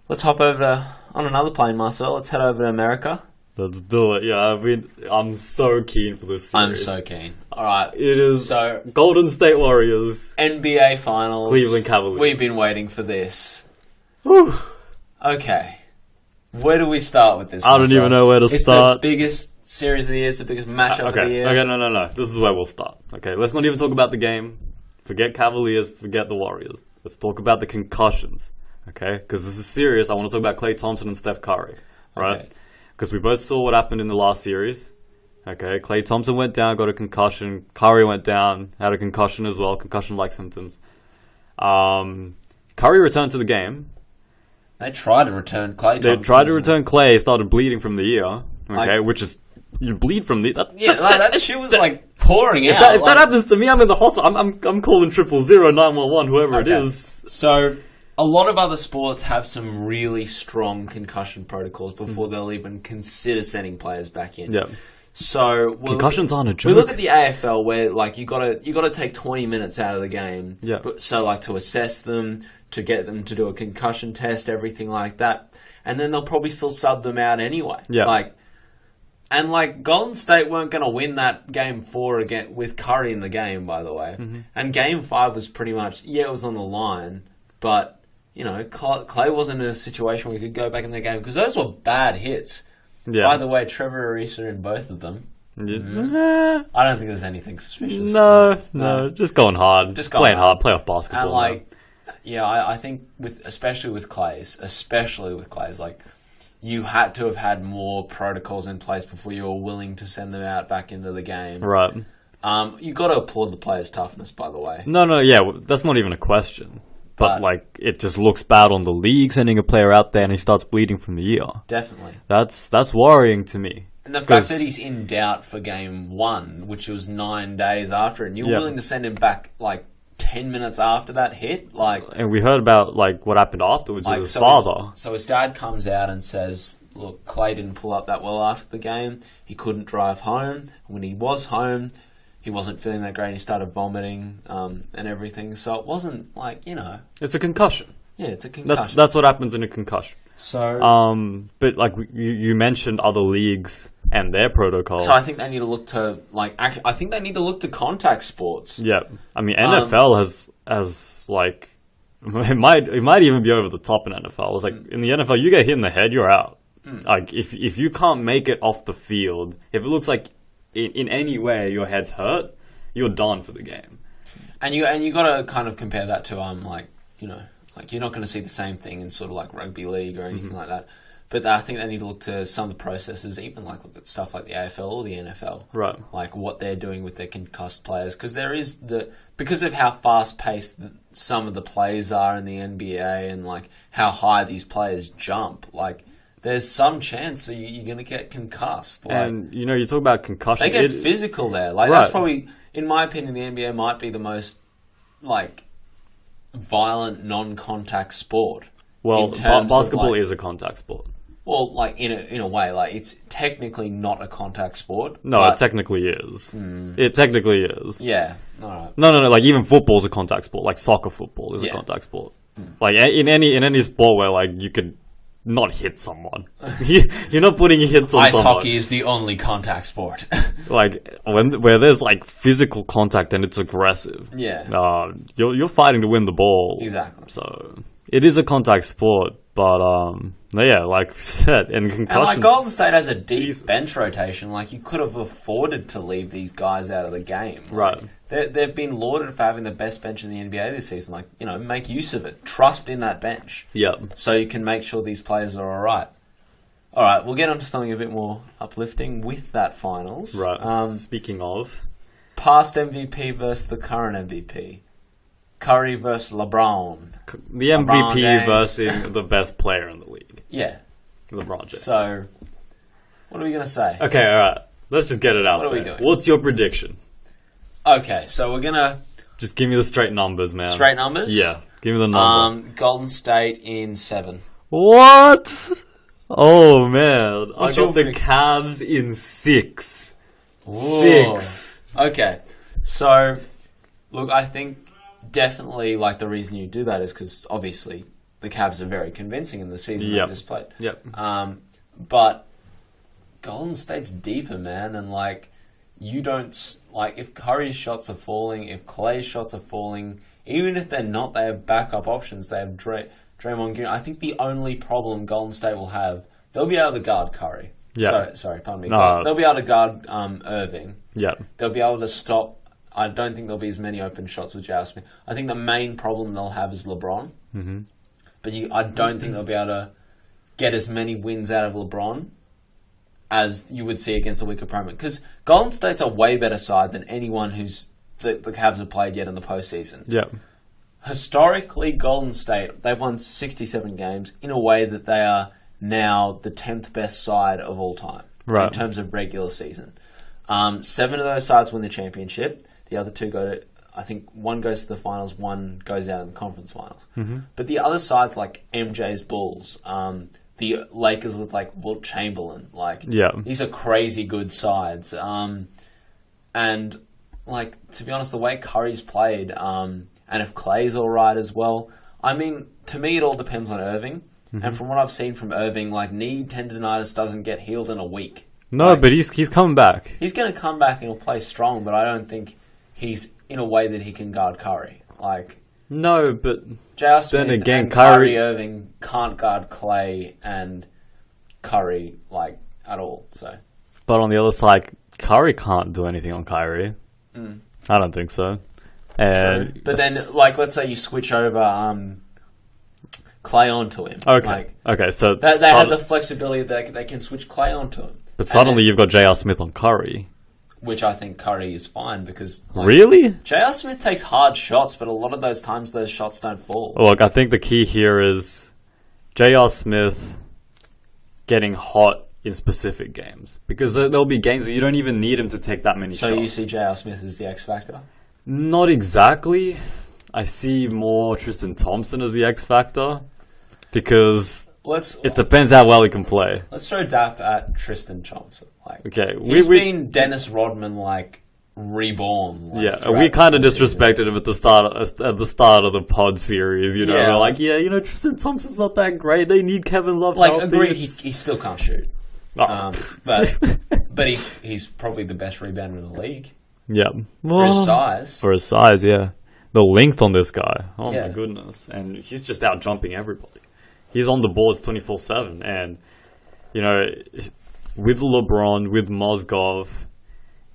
Let's hop over on another plane, Marcel. Let's head over to America. Let's do it. Yeah, I mean, I'm so keen for this series. I'm so keen. All right. It is So Golden State Warriors, NBA Finals. Cleveland Cavaliers. We've been waiting for this. Whew. Okay. Where do we start with this? I don't Marcel? even know where to start. It's the biggest series of the year. It's the biggest matchup of the year. Okay, no. This is where we'll start. Okay, let's not even talk about the game. Forget Cavaliers, forget the Warriors. Let's talk about the concussions. Okay? Because this is serious. I want to talk about Klay Thompson and Steph Curry. Right? Okay. Because we both saw what happened in the last series. Okay, Klay Thompson went down, got a concussion. Curry went down, had a concussion as well, concussion-like symptoms. Curry returned to the game. They tried to return Klay Thompson. They tried to return Klay, started bleeding from the ear. Okay, which is, you bleed from the... that shit was like pouring out. If that happens to me, I'm in the hospital. I'm calling 000-911, whoever it is. So, a lot of other sports have some really strong concussion protocols before they'll even consider sending players back in. Yeah. So Concussions aren't a joke. We look at the AFL where like you gotta take 20 minutes out of the game. Yeah. So like to assess them, to get them to do a concussion test, everything like that, and then they'll probably still sub them out anyway. Yeah. And Golden State weren't going to win that game 4 again with Curry in the game, by the way. Mm-hmm. And game 5 was pretty much it was on the line, but you know Clay wasn't in a situation where he could go back in the game because those were bad hits. Yeah. By the way, Trevor Ariza in both of them. Yeah. I don't think there's anything suspicious. No, just going hard. Just going playing hard. Playoff basketball. And I think especially with Clay's, like you had to have had more protocols in place before you were willing to send them out back into the game. Right. You got to applaud the players' toughness, by the way. No, yeah, that's not even a question. But it just looks bad on the league sending a player out there and he starts bleeding from the ear. Definitely. That's worrying to me. And the fact that he's in doubt for game 1, which was 9 days after, and you're willing to send him back 10 minutes after that hit, and we heard about what happened afterwards with his father. So his dad comes out and says, "Look, Clay didn't pull up that well after the game. He couldn't drive home. When he was home, he wasn't feeling that great. He started vomiting and everything. So it wasn't It's a concussion. Yeah, it's a concussion. That's what happens in a concussion. So, but you mentioned other leagues and their protocol. So I think they need to look to I think they need to look to contact sports. Yeah, I mean NFL has it might even be over the top in NFL. It's in the NFL, you get hit in the head, you're out. If you can't make it off the field, if it looks like in any way your head's hurt, you're done for the game. And you got to kind of compare that to you're not going to see the same thing in sort of rugby league or anything like that. But I think they need to look to some of the processes, even look at stuff like the AFL or the NFL, right? What they're doing with their concussed players, because of how fast paced some of the plays are in the NBA and how high these players jump, there's some chance that you're going to get concussed. And you talk about concussion, they get physical there. That's probably, in my opinion, the NBA might be the most violent non-contact sport. Well, basketball is a contact sport. Well, in a way, it's technically not a contact sport. No, it technically is. It technically is. Yeah. All right. No. Even football is a contact sport. Soccer football is a contact sport. In any sport where you could not hit someone, you're not putting hits on Ice someone. hockey is the only contact sport. Where there's physical contact and it's aggressive. Yeah. You're fighting to win the ball. Exactly. So it is a contact sport, but yeah, like we said, and concussions. And like Golden State has a deep Jesus. bench rotation. Like you could have afforded to leave these guys out of the game. Right. They've been lauded for having the best bench in the NBA this season. Like, you know, make use of it. Trust in that bench. Yeah. So you can make sure these players are all right. All right, we'll get on to something a bit more uplifting with that finals. Right. Speaking of, past MVP versus the current MVP. Curry versus LeBron. the LeBron MVP James. versus the best player in the league, Yeah. LeBron James. So, what are we going to say? Okay, all right. Let's just get it out What are we there. doing? What's your prediction? Okay, so we're going to... Just give me the straight numbers, man. Straight numbers? Yeah, give me the number. Golden State in 7. What? Oh man, What's I your got the prediction? Cavs in 6. Whoa. 6. Okay, so look, I think definitely like the reason you do that is because obviously the Cavs are very convincing in the season Yep. they just played. Yep. But Golden State's deeper, man, and like you don't like if Curry's shots are falling, if Clay's shots are falling, even if they're not, they have backup options. They have Draymond Green. I think the only problem Golden State will have, they'll be able to guard Curry. Yeah. Sorry, pardon me. No. They'll be able to guard Irving. Yeah. They'll be able to stop. I don't think there'll be as many open shots with J.R. Smith. I think the main problem they'll have is LeBron. Mm-hmm. But I don't think they'll be able to get as many wins out of LeBron as you would see against a weaker opponent. Because Golden State's a way better side than anyone the Cavs have played yet in the postseason. Yeah. Historically, Golden State, they've won 67 games in a way that they are now the 10th best side of all time Right. in terms of regular season. 7 of those sides win the championship. The other 2 go to, I think one goes to the finals, one goes out in the conference finals. Mm-hmm. But the other sides, like MJ's Bulls, the Lakers with like Wilt Chamberlain, like Yeah. these are crazy good sides. And like to be honest, the way Curry's played, and if Clay's all right as well, I mean, to me it all depends on Irving. Mm-hmm. And from what I've seen from Irving, like knee tendonitis doesn't get healed in a week. No, Like, but he's coming back. he's going to come back and he'll play strong, but I don't think he's in a way that he can guard Curry. Like No, but J.R. Smith again, and Curry- Kyrie Irving can't guard Clay and Curry like at all. So on the other side, Curry can't do anything on Kyrie. I don't think so. And but then, like, let's say you switch over Clay onto him. okay, Like, so they have the flexibility that they can switch Clay onto him. but And suddenly then- you've got J.R. Smith on Curry. which I think Curry is fine because like, Really? J.R. Smith takes hard shots, but a lot of those times those shots don't fall. Look, I think the key here is J.R. Smith getting hot in specific games. Because there'll be games where you don't even need him to take that many So shots. you see J.R. Smith as the X factor. Not exactly. I see more Tristan Thompson as the X factor. Because it depends how well he can play. Let's throw dap at Tristan Thompson. Like, Okay, he's been Dennis Rodman like reborn. Like, yeah, throughout we kind of the season. disrespected him at the start of the pod series. You know, Yeah. we're like, Tristan Thompson's not that great. They need Kevin Love. Like, healthy. agreed, he still can't shoot. Oh. But he's probably the best rebounder in the league Yeah, for his size. For his size, yeah. The length on this guy. Oh Yeah. my goodness. And he's just out jumping everybody. He's on the boards 24/7. And, with LeBron, with Mozgov,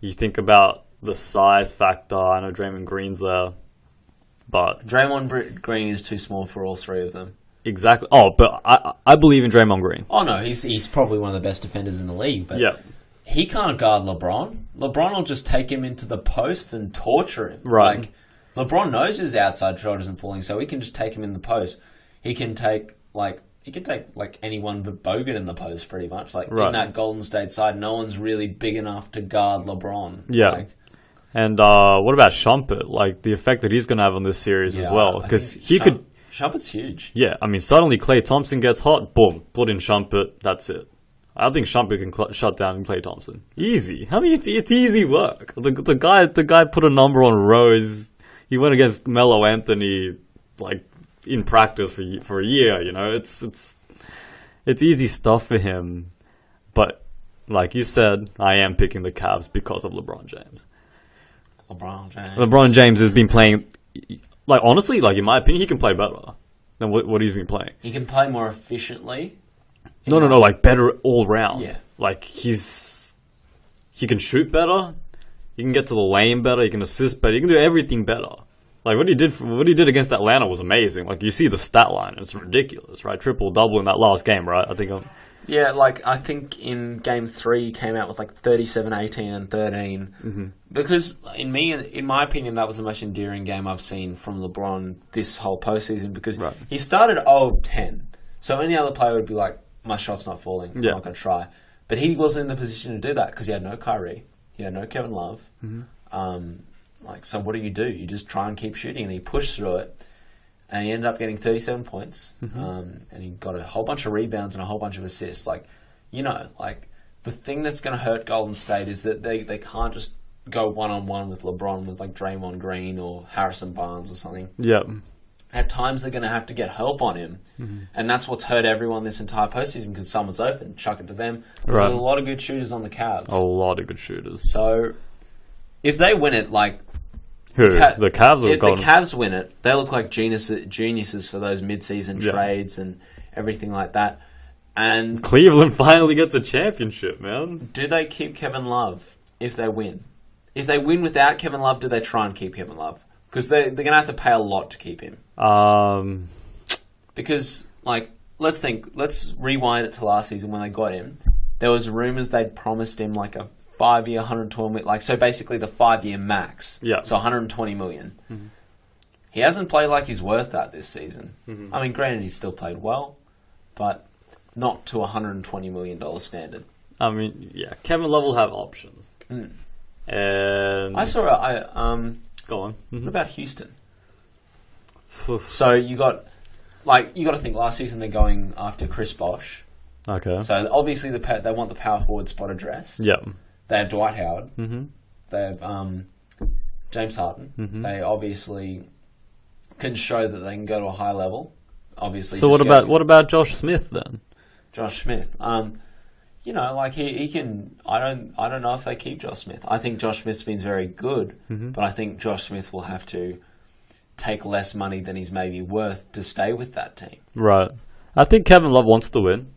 you think about the size factor. I know Draymond Green's there. But Draymond Green is too small for all three of them. exactly. Oh, but I believe in Draymond Green. Oh no, he's probably one of the best defenders in the league. But Yeah. he can't guard LeBron. LeBron will just take him into the post and torture him. Right. Like, LeBron knows his outside shot isn't falling, so he can just take him in the post. He can take anyone but Bogut in the post, pretty much. Like Right. in that Golden State side, no one's really big enough to guard LeBron. Yeah. Like, And what about Shumpert? Like, the effect that he's going to have on this series as well. Because he could... Shumpert's huge. Yeah, I mean, suddenly Klay Thompson gets hot, boom, put in Shumpert, that's it. I think Shumpert can shut down Klay Thompson. Easy. I mean, it's easy work. The guy put a number on Rose. He went against Melo Anthony, like, in practice for a year, It's easy stuff for him. But, like you said, I am picking the Cavs because of LeBron James. LeBron James. LeBron James has been playing, like, honestly, like, in my opinion, he can play better. than what he's been playing. He can play more efficiently. No, like better all round. Yeah. Like he can shoot better. He can get to the lane better. He can assist better. He can do everything better. Like what he did against Atlanta was amazing. Like you see the stat line, it's ridiculous, right? Triple double in that last game, right? I think in game 3 he came out with like 37, 18, and 13. Because in my opinion, that was the most endearing game I've seen from LeBron this whole postseason. Because he started 0 of 10, so any other player would be like, my shot's not falling. I'm not going to try. But he wasn't in the position to do that because he had no Kyrie, he had no Kevin Love. So what do? You just try and keep shooting, and he pushed through it. And he ended up getting 37 points, and he got a whole bunch of rebounds and a whole bunch of assists. The thing that's going to hurt Golden State is that they can't just go one-on-one with LeBron with like Draymond Green or Harrison Barnes or something. Yep. At times they're going to have to get help on him, and that's what's hurt everyone this entire postseason because someone's open, chuck it to them. There's a lot of good shooters on the Cavs. A lot of good shooters. So if they win it, the Cavs if the Cavs win it, they look like geniuses for those mid-season trades and everything like that. And Cleveland finally gets a championship, man. Do they keep Kevin Love if they win? If they win without Kevin Love, do they try and keep Kevin Love? Because they're going to have to pay a lot to keep him. Because, let's rewind it to last season when they got him. There was rumours they'd promised him like a 5-year, 112 million, so basically the 5-year max. Yeah. So 120 million. He hasn't played like he's worth that this season. I mean, granted, he's still played well, but not to $120 million standard. I mean, yeah, Kevin Love will have options. And I saw go on. What about Houston? So you got to think last season they're going after Chris Bosh. Okay. So obviously they want the power forward spot addressed. Yep. They have Dwight Howard. They have James Harden. They obviously can show that they can go to a high level. Obviously. So what about Josh Smith then? Josh Smith. He can. I don't know if they keep Josh Smith. I think Josh Smith's been very good, but I think Josh Smith will have to take less money than he's maybe worth to stay with that team. Right. I think Kevin Love wants to win.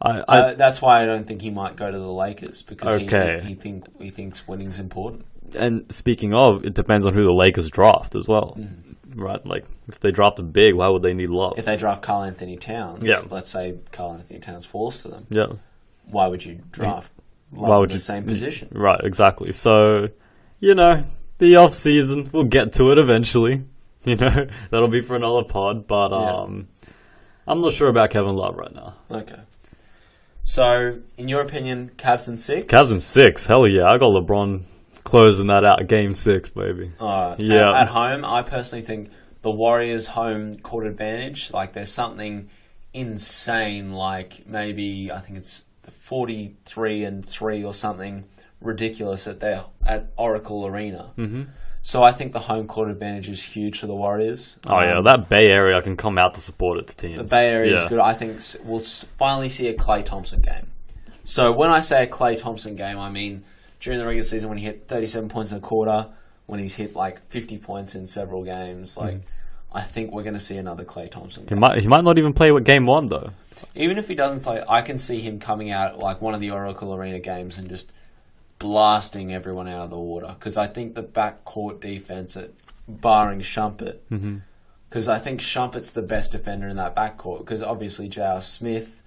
That's why I don't think he might go to the Lakers because he thinks winning's important. And speaking of, it depends on who the Lakers draft as well. Right, like if they draft a big, why would they need Love? If they draft Karl Anthony Towns, let's say Karl Anthony Towns falls to them, why would you draft Love in the same position? Right, exactly. So, the off season, we'll get to it eventually. That'll be for another pod. But I'm not sure about Kevin Love right now. Okay. So, in your opinion, Cavs in 6? Cavs in 6, hell yeah! I got LeBron closing that out, Game 6, baby. Yeah. At home, I personally think the Warriors' home court advantage, there's something insane, maybe, I think it's 43-3 or something ridiculous at Oracle Arena. So I think the home court advantage is huge for the Warriors. That Bay Area can come out to support its teams. The Bay Area is good. I think we'll finally see a Klay Thompson game. So when I say a Klay Thompson game, I mean during the regular season when he hit 37 points in a quarter, when he's hit 50 points in several games, I think we're going to see another Klay Thompson game. He might not even play with Game 1 though. Even if he doesn't play, I can see him coming out one of the Oracle Arena games and just blasting everyone out of the water. Because I think the backcourt defense, barring Shumpert, because I think Shumpert's the best defender in that backcourt. Because obviously J.R. Smith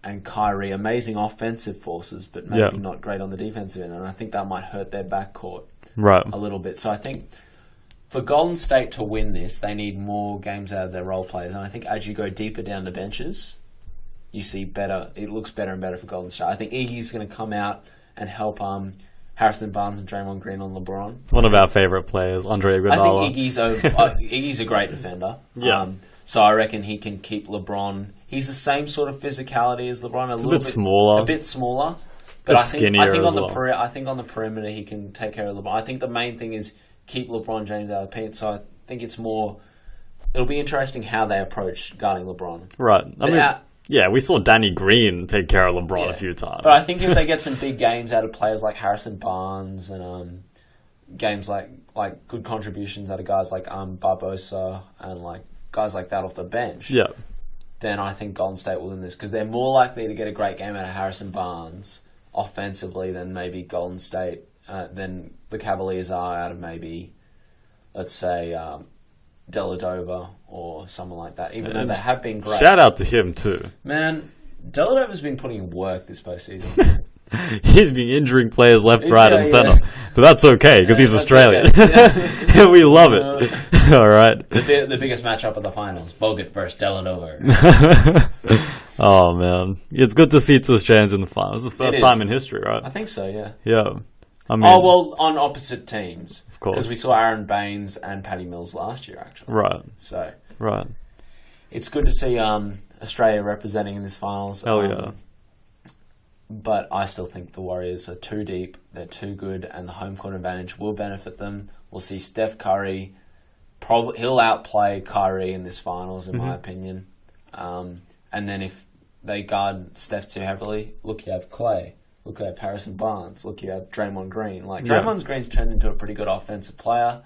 and Kyrie, amazing offensive forces, but maybe not great on the defensive end. And I think that might hurt their backcourt a little bit. So I think for Golden State to win this, they need more games out of their role players. And I think as you go deeper down the benches, you see better. It looks better and better for Golden State. I think Iggy's going to come out and help Harrison Barnes and Draymond Green on LeBron. One of our favourite players, Andre Iguodala. I think Iggy's a great defender. So I reckon he can keep LeBron. He's the same sort of physicality as LeBron. A bit smaller. But I think on the perimeter he can take care of LeBron. I think the main thing is keep LeBron James out of the paint. So I think it's more. It'll be interesting how they approach guarding LeBron. Right. We saw Danny Green take care of LeBron a few times. But I think if they get some big games out of players like Harrison Barnes and games like like good contributions out of guys like Barbosa and like guys like that off the bench, Yeah. then I think Golden State will win this because they're more likely to get a great game out of Harrison Barnes offensively than maybe Golden State, than the Cavaliers are out of maybe, let's say, Dellavedova or someone like that, even though they have been great. Shout out to him too. Man, Dellavedova's been putting in work this postseason. He's been injuring players left, right, and center. But that's okay, because he's Australian. Okay. We love it. All right. The biggest matchup of the finals, Bogut versus Dellavedova. Oh, man. It's good to see two Australians in the finals. It's the first time in history, right? I think so, yeah. Yeah. I mean, on opposite teams. Of course. Because we saw Aaron Baines and Paddy Mills last year, actually. Right. So, right. it's good to see Australia representing in this finals. Hell yeah. But I still think the Warriors are too deep, they're too good, and the home court advantage will benefit them. We'll see Steph Curry, he'll outplay Kyrie in this finals, in my opinion. And then if they guard Steph too heavily, look, you have Clay. Look, you have Harrison Barnes. Look, you have Draymond Green. Like, Draymond Green's turned into a pretty good offensive player.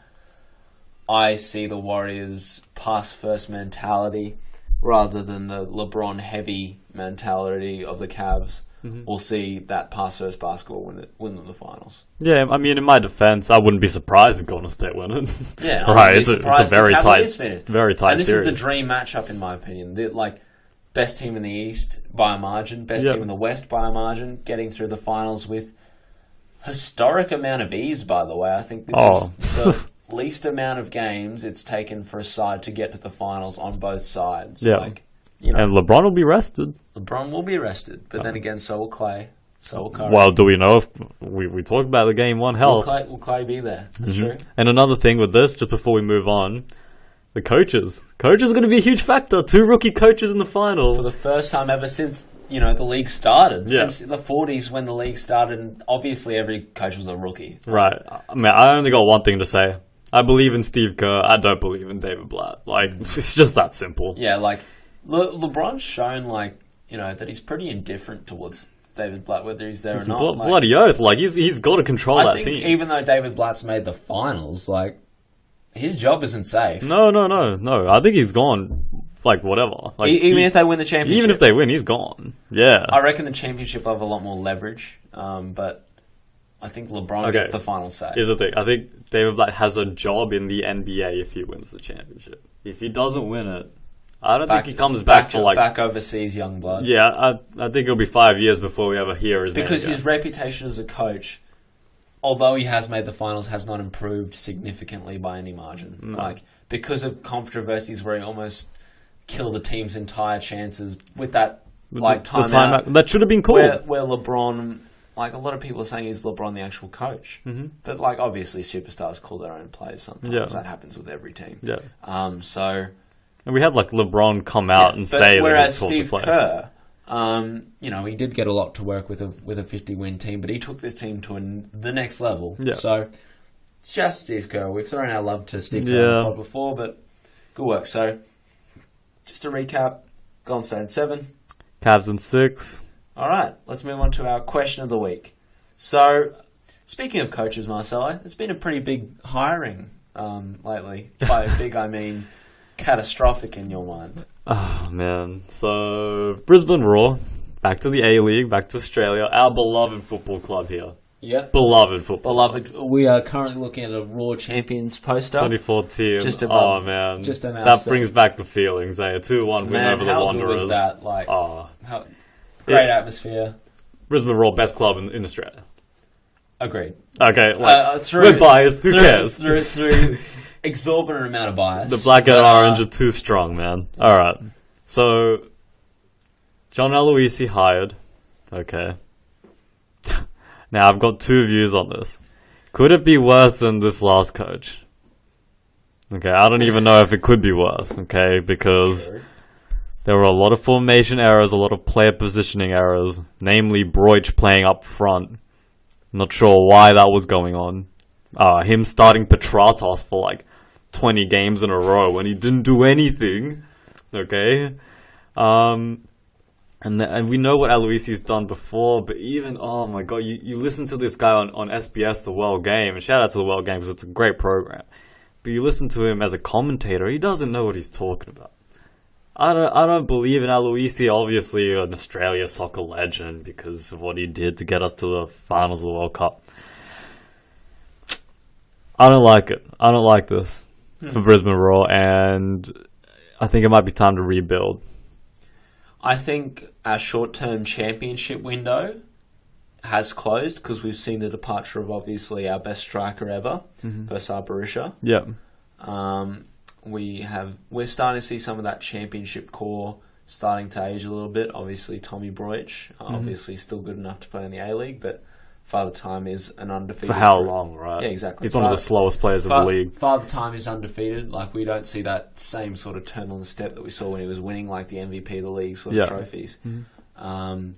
I see the Warriors pass-first mentality rather than the LeBron-heavy mentality of the Cavs. We'll see that pass-first basketball win them the finals. Yeah, I mean, in my defense, I wouldn't be surprised if Golden State win it. Yeah, right. It's a very tight series. And this is the dream matchup, in my opinion. Best team in the East by a margin, best team in the West by a margin, getting through the finals with historic amount of ease, by the way. I think this is the least amount of games it's taken for a side to get to the finals on both sides. Yeah. And LeBron will be rested. LeBron will be rested, but then again, so will Clay. So will Curry. Well, do we know if we talked about the game one health? Will Clay be there? That's true. And another thing with this, just before we move on, the coaches. Coaches are going to be a huge factor. 2 rookie coaches in the final. For the first time ever since, the league started. Yeah. Since the 40s when the league started, and obviously every coach was a rookie. Right. I mean, I only got one thing to say. I believe in Steve Kerr. I don't believe in David Blatt. It's just that simple. Yeah, LeBron's shown, that he's pretty indifferent towards David Blatt, whether he's there or not. Bloody oath. He's got to control that team. I think even though David Blatt's made the finals, his job isn't safe. No. I think he's gone, whatever. Even if they win the championship. Even if they win, he's gone. Yeah. I reckon the championship will have a lot more leverage, but I think LeBron gets the final say. Here's the thing. I think David Blatt has a job in the NBA if he wins the championship. If he doesn't win it, I don't think he comes back for back overseas young blood. Yeah, I think it'll be 5 years before we ever hear his name because again. His reputation as a coach, although he has made the finals, has not improved significantly by any margin. No. Because of controversies where he almost killed the team's entire chances with that timeout. That should have been called. Where LeBron, a lot of people are saying he's LeBron the actual coach. Mm-hmm. But obviously superstars call their own plays sometimes. Yeah. That happens with every team. Yeah. And we had LeBron come out and say whereas Steve Kerr, he did get a lot to work with a 50-win team, but he took this team to the next level. Yeah. So it's just Steve Kerr. We've thrown our love to Steve Kerr on the pod before, but good work. So just to recap, Golden State in 7, Cavs in 6. All right, let's move on to our question of the week. So speaking of coaches, Marcelo, it's been a pretty big hiring lately. By big, I mean catastrophic in your mind. Oh, man. So, Brisbane Roar, back to the A-League, back to Australia, our beloved football club here. Yep. Beloved football. Beloved. We are currently looking at a Raw Champions poster. 2014. Just above, oh, man. Just that brings back the feelings, eh? A 2-1 win over the Wanderers. Man, how good was that? Great atmosphere. Brisbane Roar, best club in Australia. Agreed. Okay, we're biased. Who cares? Through exorbitant amount of bias. The black and orange are too strong, man. All right. So, John Aloisi hired. Okay. Now, I've got 2 views on this. Could it be worse than this last coach? Okay, I don't even know if it could be worse, okay, because there were a lot of formation errors, a lot of player positioning errors, namely Broich playing up front. Not sure why that was going on. Him starting Petratos for 20 games in a row when he didn't do anything. Okay. And we know what Aloisi's done before, but even, oh my god, you listen to this guy on SBS, The World Game, and shout out to The World Game because it's a great program. But you listen to him as a commentator, he doesn't know what he's talking about. I don't believe in Aloisi, obviously an Australia soccer legend because of what he did to get us to the finals of the World Cup. I don't like it. I don't like this for Brisbane Roar, and I think it might be time to rebuild. I think our short-term championship window has closed because we've seen the departure of obviously our best striker ever, Versar Berisha. Yeah. We're starting to see some of that championship core starting to age a little bit. Obviously, Tommy Broich, obviously still good enough to play in the A-League, but Father Time is an undefeated. For how long, right? Yeah, exactly. He's one of the slowest players in the league. Father Time is undefeated. Like, we don't see that same sort of turn on the step that we saw when he was winning, like, the MVP of the league sort of trophies. And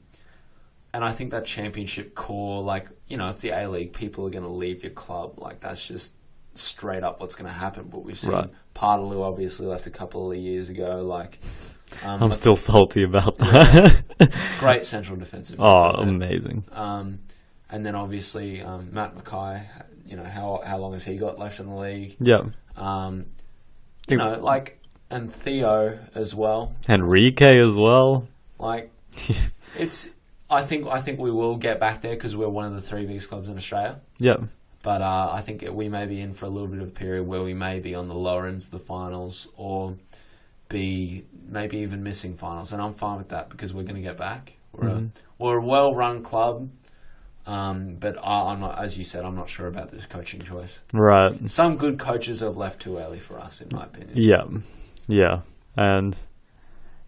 I think that championship core, like, you know, it's the A-League. People are going to leave your club. Like, that's just straight up what's going to happen. But we've seen Partaloo obviously left a couple of years ago. Like, I'm still salty about that. Great central defensive. Amazing. And then obviously Matt Mackay, you know, how long has he got left in the league? Yeah. You know, like, and Theo as well. Enrique as well. Like, I think we will get back there because we're one of the 3 biggest clubs in Australia. Yeah. But I think we may be in for a little bit of a period where we may be on the lower ends of the finals or be maybe even missing finals. And I'm fine with that because we're going to get back. We're a well-run club. But I'm not, as you said, I'm not sure about this coaching choice. Right. Some good coaches have left too early for us, in my opinion. Yeah. And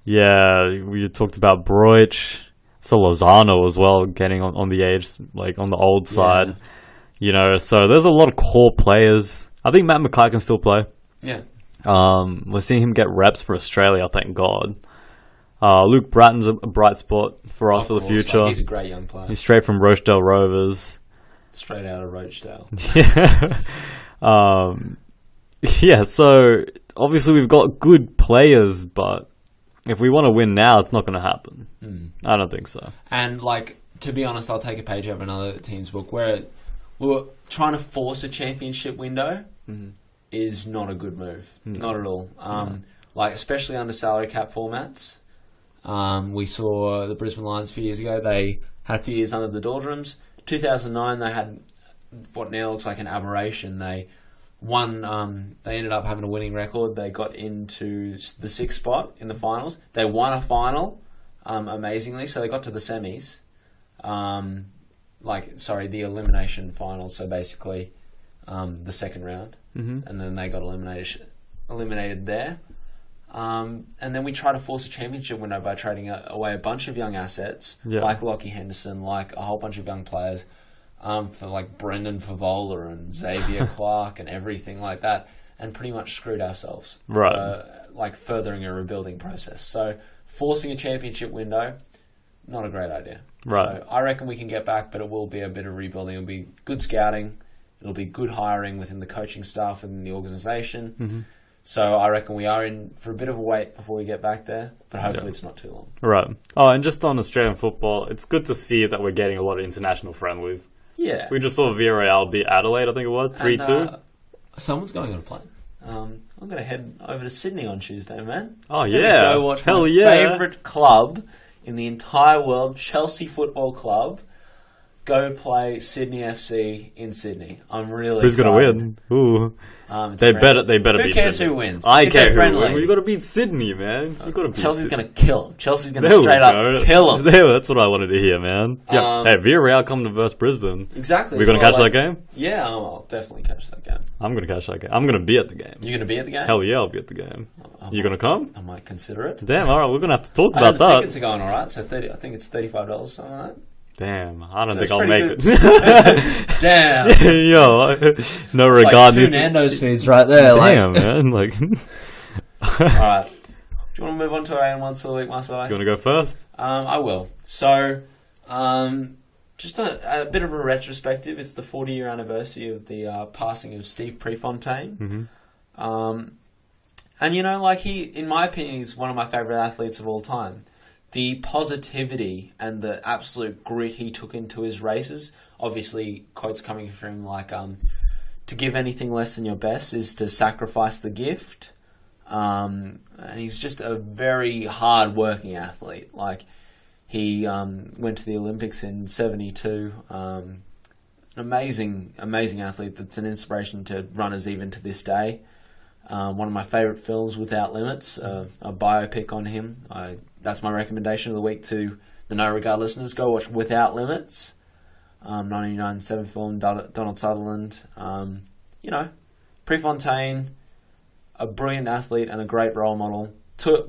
we talked about Broich, so Lozano as well, getting on the age, like on the old side. You know, so there's a lot of core players. I think Matt Mackay can still play. Yeah. We're seeing him get reps for Australia, thank God. Luke Bratton's a bright spot for us for the future. Like, he's a great young player. He's straight from Rochdale Rovers. Straight out of Rochdale. Yeah, so obviously we've got good players, but if we want to win now, it's not going to happen. I don't think so. And, like, to be honest, I'll take a page out of another team's book where we're trying to force a championship window is not a good move. Not at all. Like, especially under salary cap formats. We saw the Brisbane Lions a few years ago. They had a few years under the doldrums. 2009, they had what now looks like an aberration. They won. They ended up having a winning record. They got into the 6th spot in the finals. They won a final, amazingly. So they got to the semis. The elimination final. So basically, the second round, and then they got eliminated there. And then we try to force a championship window by trading away a bunch of young assets, like Lockie Henderson, like a whole bunch of young players, for like Brendan Favola and Xavier Clark and everything like that, and pretty much screwed ourselves. Right. Like furthering a rebuilding process. So forcing a championship window, not a great idea. Right. So I reckon we can get back, but it will be a bit of rebuilding. It'll be good scouting. It'll be good hiring within the coaching staff and the organisation. So I reckon we are in for a bit of a wait before we get back there, but hopefully it's not too long. Right. Oh, and just on Australian football, it's good to see that we're getting a lot of international friendlies. Yeah. We just saw Villarreal beat Adelaide, I think it was, 3-2. Someone's going on a plane. I'm going to head over to Sydney on Tuesday, man. Oh, yeah. Go watch my favourite club in the entire world, Chelsea Football Club, go play Sydney FC in Sydney. I'm really Who's going to win? Ooh. They better Who beat cares Sydney. who wins? I It's care a who friendly. wins. You got to beat Sydney, man. You got to beat Chelsea's Sydney. going to kill him. Chelsea's going to straight up kill him. That's what I wanted to hear, man. Hey, Villarreal come to versus Brisbane. Exactly. We're going to catch that game? Yeah, I'll definitely catch that game. I'm going to catch that game. I'm going to be at the game. You're going to be at the game? Hell yeah, I'll be at the game. You going to come? I might consider it. Damn, alright, we're going to have to talk I know about the that. tickets are going alright, so I think it's $35, something like that. Damn, I don't So think it's I'll pretty make good. it. Damn. Yo, no regard. Like 2 Nando's feeds right there. Damn, man. Like. Alright. Do you want to move on to our ones for the week, Marcelo? Do you want to go first? I will. So, just a bit of a retrospective. It's the 40-year anniversary of the passing of Steve Prefontaine. And, you know, like in my opinion, he's one of my favourite athletes of all time. the positivity and the absolute grit he took into his races. Obviously, quotes coming from him like, to give anything less than your best is to sacrifice the gift. And he's just a very hard-working athlete. Like, he went to the Olympics in '72. Amazing athlete that's an inspiration to runners even to this day. One of my favourite films, Without Limits, a biopic on him. That's my recommendation of the week to the No Regard listeners. Go watch Without Limits. 1997 film, Donald Sutherland. Prefontaine, a brilliant athlete and a great role model.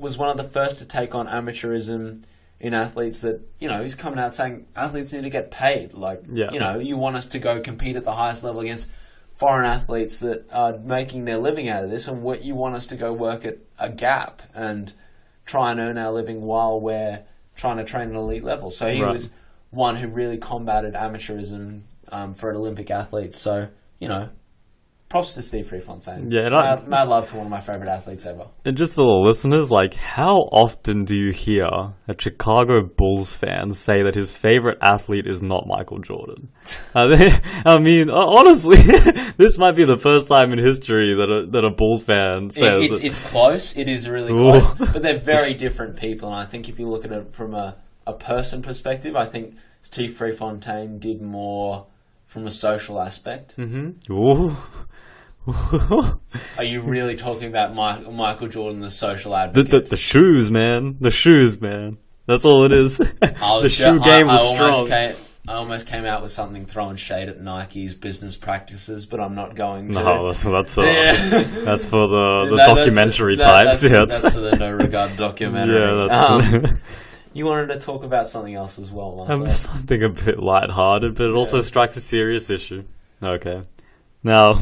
Was one of the first to take on amateurism in athletes that, he's coming out saying athletes need to get paid. Like, you want us to go compete at the highest level against foreign athletes that are making their living out of this, and what you want us to go work at a Gap and try and earn our living while we're trying to train at an elite level. So he was one who really combated amateurism for an Olympic athlete. So, props to Steve Prefontaine. Yeah, mad love to one of my favourite athletes ever. And just for the listeners, like, how often do you hear a Chicago Bulls fan say that his favourite athlete is not Michael Jordan? I mean, honestly, this might be the first time in history that a Bulls fan says it's close. It is really close. But they're very different people. And I think if you look at it from a person perspective, I think Steve Prefontaine did more from a social aspect. Mm-hmm. Ooh. Are you really talking about Michael Jordan, the social advocate? The shoes, man. The shoes, man. That's all it is. The shoe game was strong. I almost came out with something throwing shade at Nike's business practices, but I'm not going to. No, that's for the documentary types. That's for the No Regard documentary. Yeah, that's. You wanted to talk about something else as well, Marcelo. Something a bit lighthearted, but it also strikes a serious issue. Okay. Now,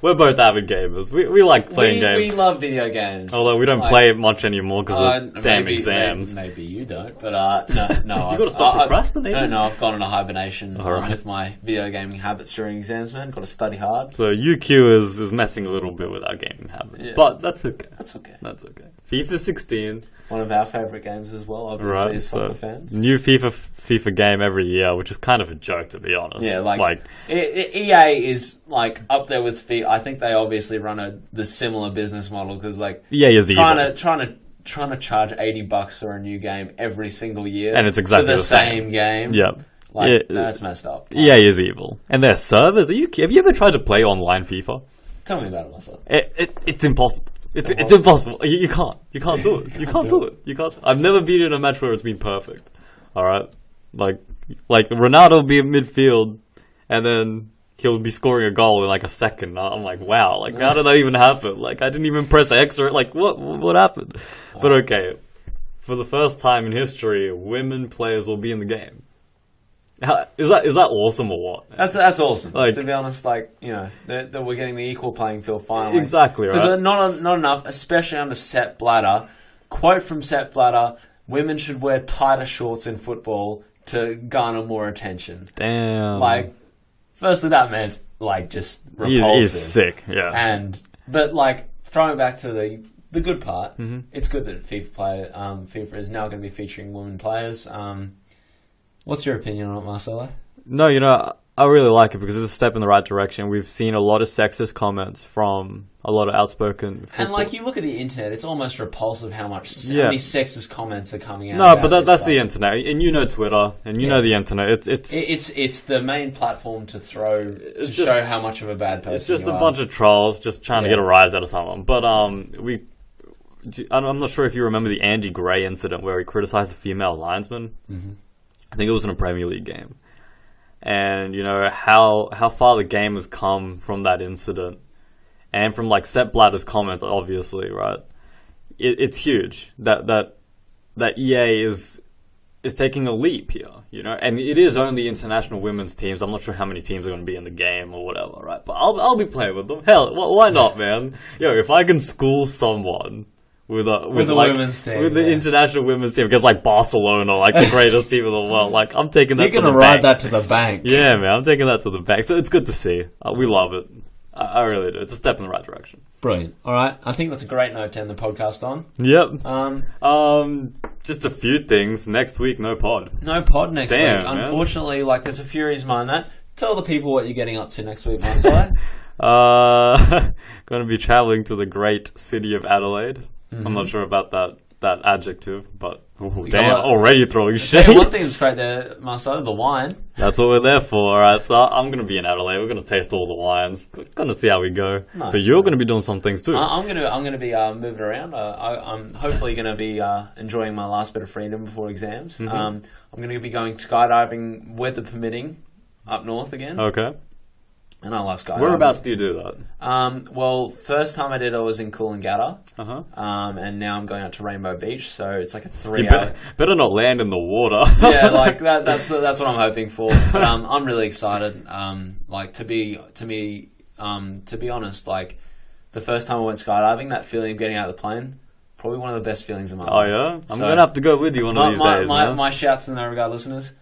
we're both avid gamers. We like playing games. We love video games. Although we don't play it much anymore because of damn exams. Maybe you don't, but no. You've got to stop procrastinating. No, I've gone into hibernation with my video gaming habits during exams, man. Got to study hard. So UQ is messing a little bit with our gaming habits, but that's okay. That's okay. FIFA 16. One of our favourite games as well, obviously, as soccer fans. New FIFA game every year, which is kind of a joke, to be honest. Yeah, like EA is like up there with FIFA. I think they obviously run the similar business model because like EA is trying to charge $80 for a new game every single year, and it's exactly for the same game. Yep. That's messed up. EA is evil, and their servers. Have you ever tried to play online FIFA? Tell me about it, myself. It's impossible. It's impossible. You can't do it. You can't do it. I've never been in a match where it's been perfect. All right, like Ronaldo will be in midfield, and then he'll be scoring a goal in like a second. I'm like, wow, like how did that even happen? Like I didn't even press X or like what happened? But okay, for the first time in history, women players will be in the game. Is that awesome or what? That's awesome. Like, to be honest, like that we're getting the equal playing field finally. Exactly right. Because not enough, especially under Sepp Blatter. Quote from Sepp Blatter: "Women should wear tighter shorts in football to garner more attention." Damn. Like, firstly, that man's like just repulsive. He's sick. Yeah. But like throwing back to the good part, it's good that FIFA is now going to be featuring women players. What's your opinion on it, Marcelo? No, I really like it because it's a step in the right direction. We've seen a lot of sexist comments from a lot of outspoken football. And like you look at the internet, it's almost repulsive how many sexist comments are coming out. No, but that's the internet, and Twitter, and the internet. It's the main platform to show how much of a bad person. It's just a bunch of trolls just trying to get a rise out of someone. But I'm not sure if you remember the Andy Gray incident where he criticized the female linesman. Mm-hmm. I think it was in a Premier League game. And, how far the game has come from that incident. And from, like, Sepp Blatter's comments, obviously, right? It's huge that EA is taking a leap here, And it is only international women's teams. I'm not sure how many teams are going to be in the game or whatever, right? But I'll be playing with them. Hell, why not, man? If I can school someone with the women's team, with the international women's team, because like Barcelona, like the greatest team in the world, like I'm taking that. You're gonna ride that to the bank. Yeah, man, I'm taking that to the bank. So it's good to see. We love it. I really do. It's a step in the right direction. Brilliant. All right, I think that's a great note to end the podcast on. Yep. Just a few things. Next week, no pod. No pod next week. Man. Unfortunately, like, there's a few reasons behind that. Tell the people what you're getting up to next week, Marcelo. Going to be traveling to the great city of Adelaide. I'm not sure about that adjective, but already throwing shade. One thing that's great there, Marcelo, the wine. That's what we're there for. Alright, so I'm going to be in Adelaide. We're going to taste all the wines. We're going to see how we go. Nice, but you're going to be doing some things too. I'm going to be moving around. I'm hopefully going to be enjoying my last bit of freedom before exams. I'm going to be going skydiving, weather permitting, up north again. Okay. And I love skydiving. Whereabouts do you do that? Well, first time I did it was in Coolangatta. Uh-huh. And now I'm going out to Rainbow Beach, so it's like a 3-hour. Better not land in the water. Yeah, like that's what I'm hoping for. But I'm really excited. Like to be honest, like the first time I went skydiving, that feeling of getting out of the plane, probably one of the best feelings of my life. Oh yeah, I'm gonna have to go with you one of these days. My shouts to the No Regard listeners.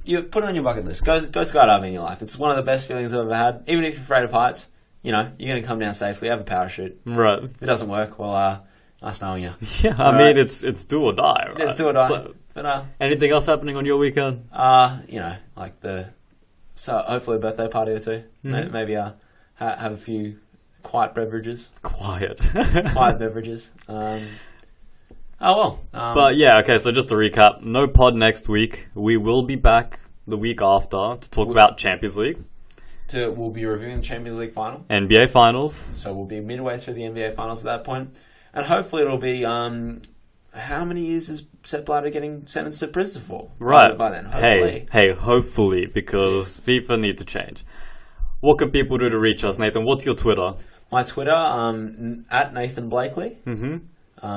You put it on your bucket list. Go skydiving in your life. It's one of the best feelings I've ever had. Even if you're afraid of heights, you're going to come down safely. Have a parachute. Right. If it doesn't work, well, nice knowing you. Yeah, I mean it's do or die. Right? It's do or die. So, but anything else happening on your weekend? So hopefully a birthday party or two. Maybe have a few quiet beverages. Quiet beverages. But yeah, okay, so just to recap, no pod next week. We will be back the week after to talk about Champions League. We'll be reviewing the Champions League final. NBA finals. So we'll be midway through the NBA finals at that point. And hopefully it'll be, how many years is Sepp Blatter getting sentenced to prison for? Right. By then, hopefully. Hey, hopefully, because FIFA need to change. What can people do to reach us, Nathan? What's your Twitter? My Twitter, at Nathan Bleakley.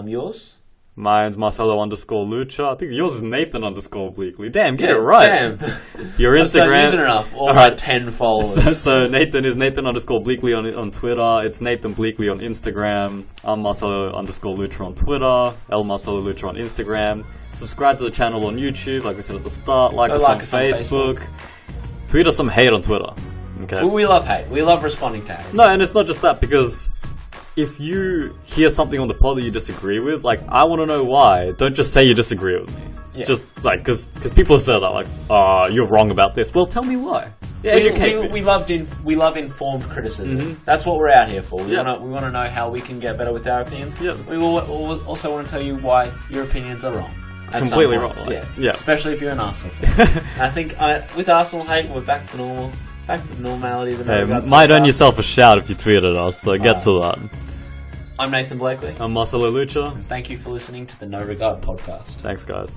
Yours? Mine's Marcelo _Lucha. I think yours is Nathan _Bleakley. Damn, get it right. Damn. Your Instagram. I'm using enough. All right, 10 followers. So Nathan is Nathan _Bleakley on Twitter. It's Nathan Bleakley on Instagram. I'm Marcelo _Lucha on Twitter. El Marcelo Lucha on Instagram. Subscribe to the channel on YouTube, like we said at the start. Like us on Facebook. Tweet us some hate on Twitter. Okay. We love hate. We love responding to hate. No, and it's not just that, because if you hear something on the pod that you disagree with, like, I want to know why. Don't just say you disagree with me. Yeah. Just, like, because people say that, like, you're wrong about this. Well, tell me why. Yeah, we love informed criticism. That's what we're out here for. We want to know how we can get better with our opinions. Yeah. We also want to tell you why your opinions are wrong. Completely wrong. Yeah. Especially if you're an Arsenal fan. And I think with Arsenal hate, we're back to normal. Back to normality. Might earn yourself a shout if you tweeted us, so get to that. I'm Nathan Bleakley. I'm Marcelo Lucha. Thank you for listening to the No Regard podcast. Thanks, guys.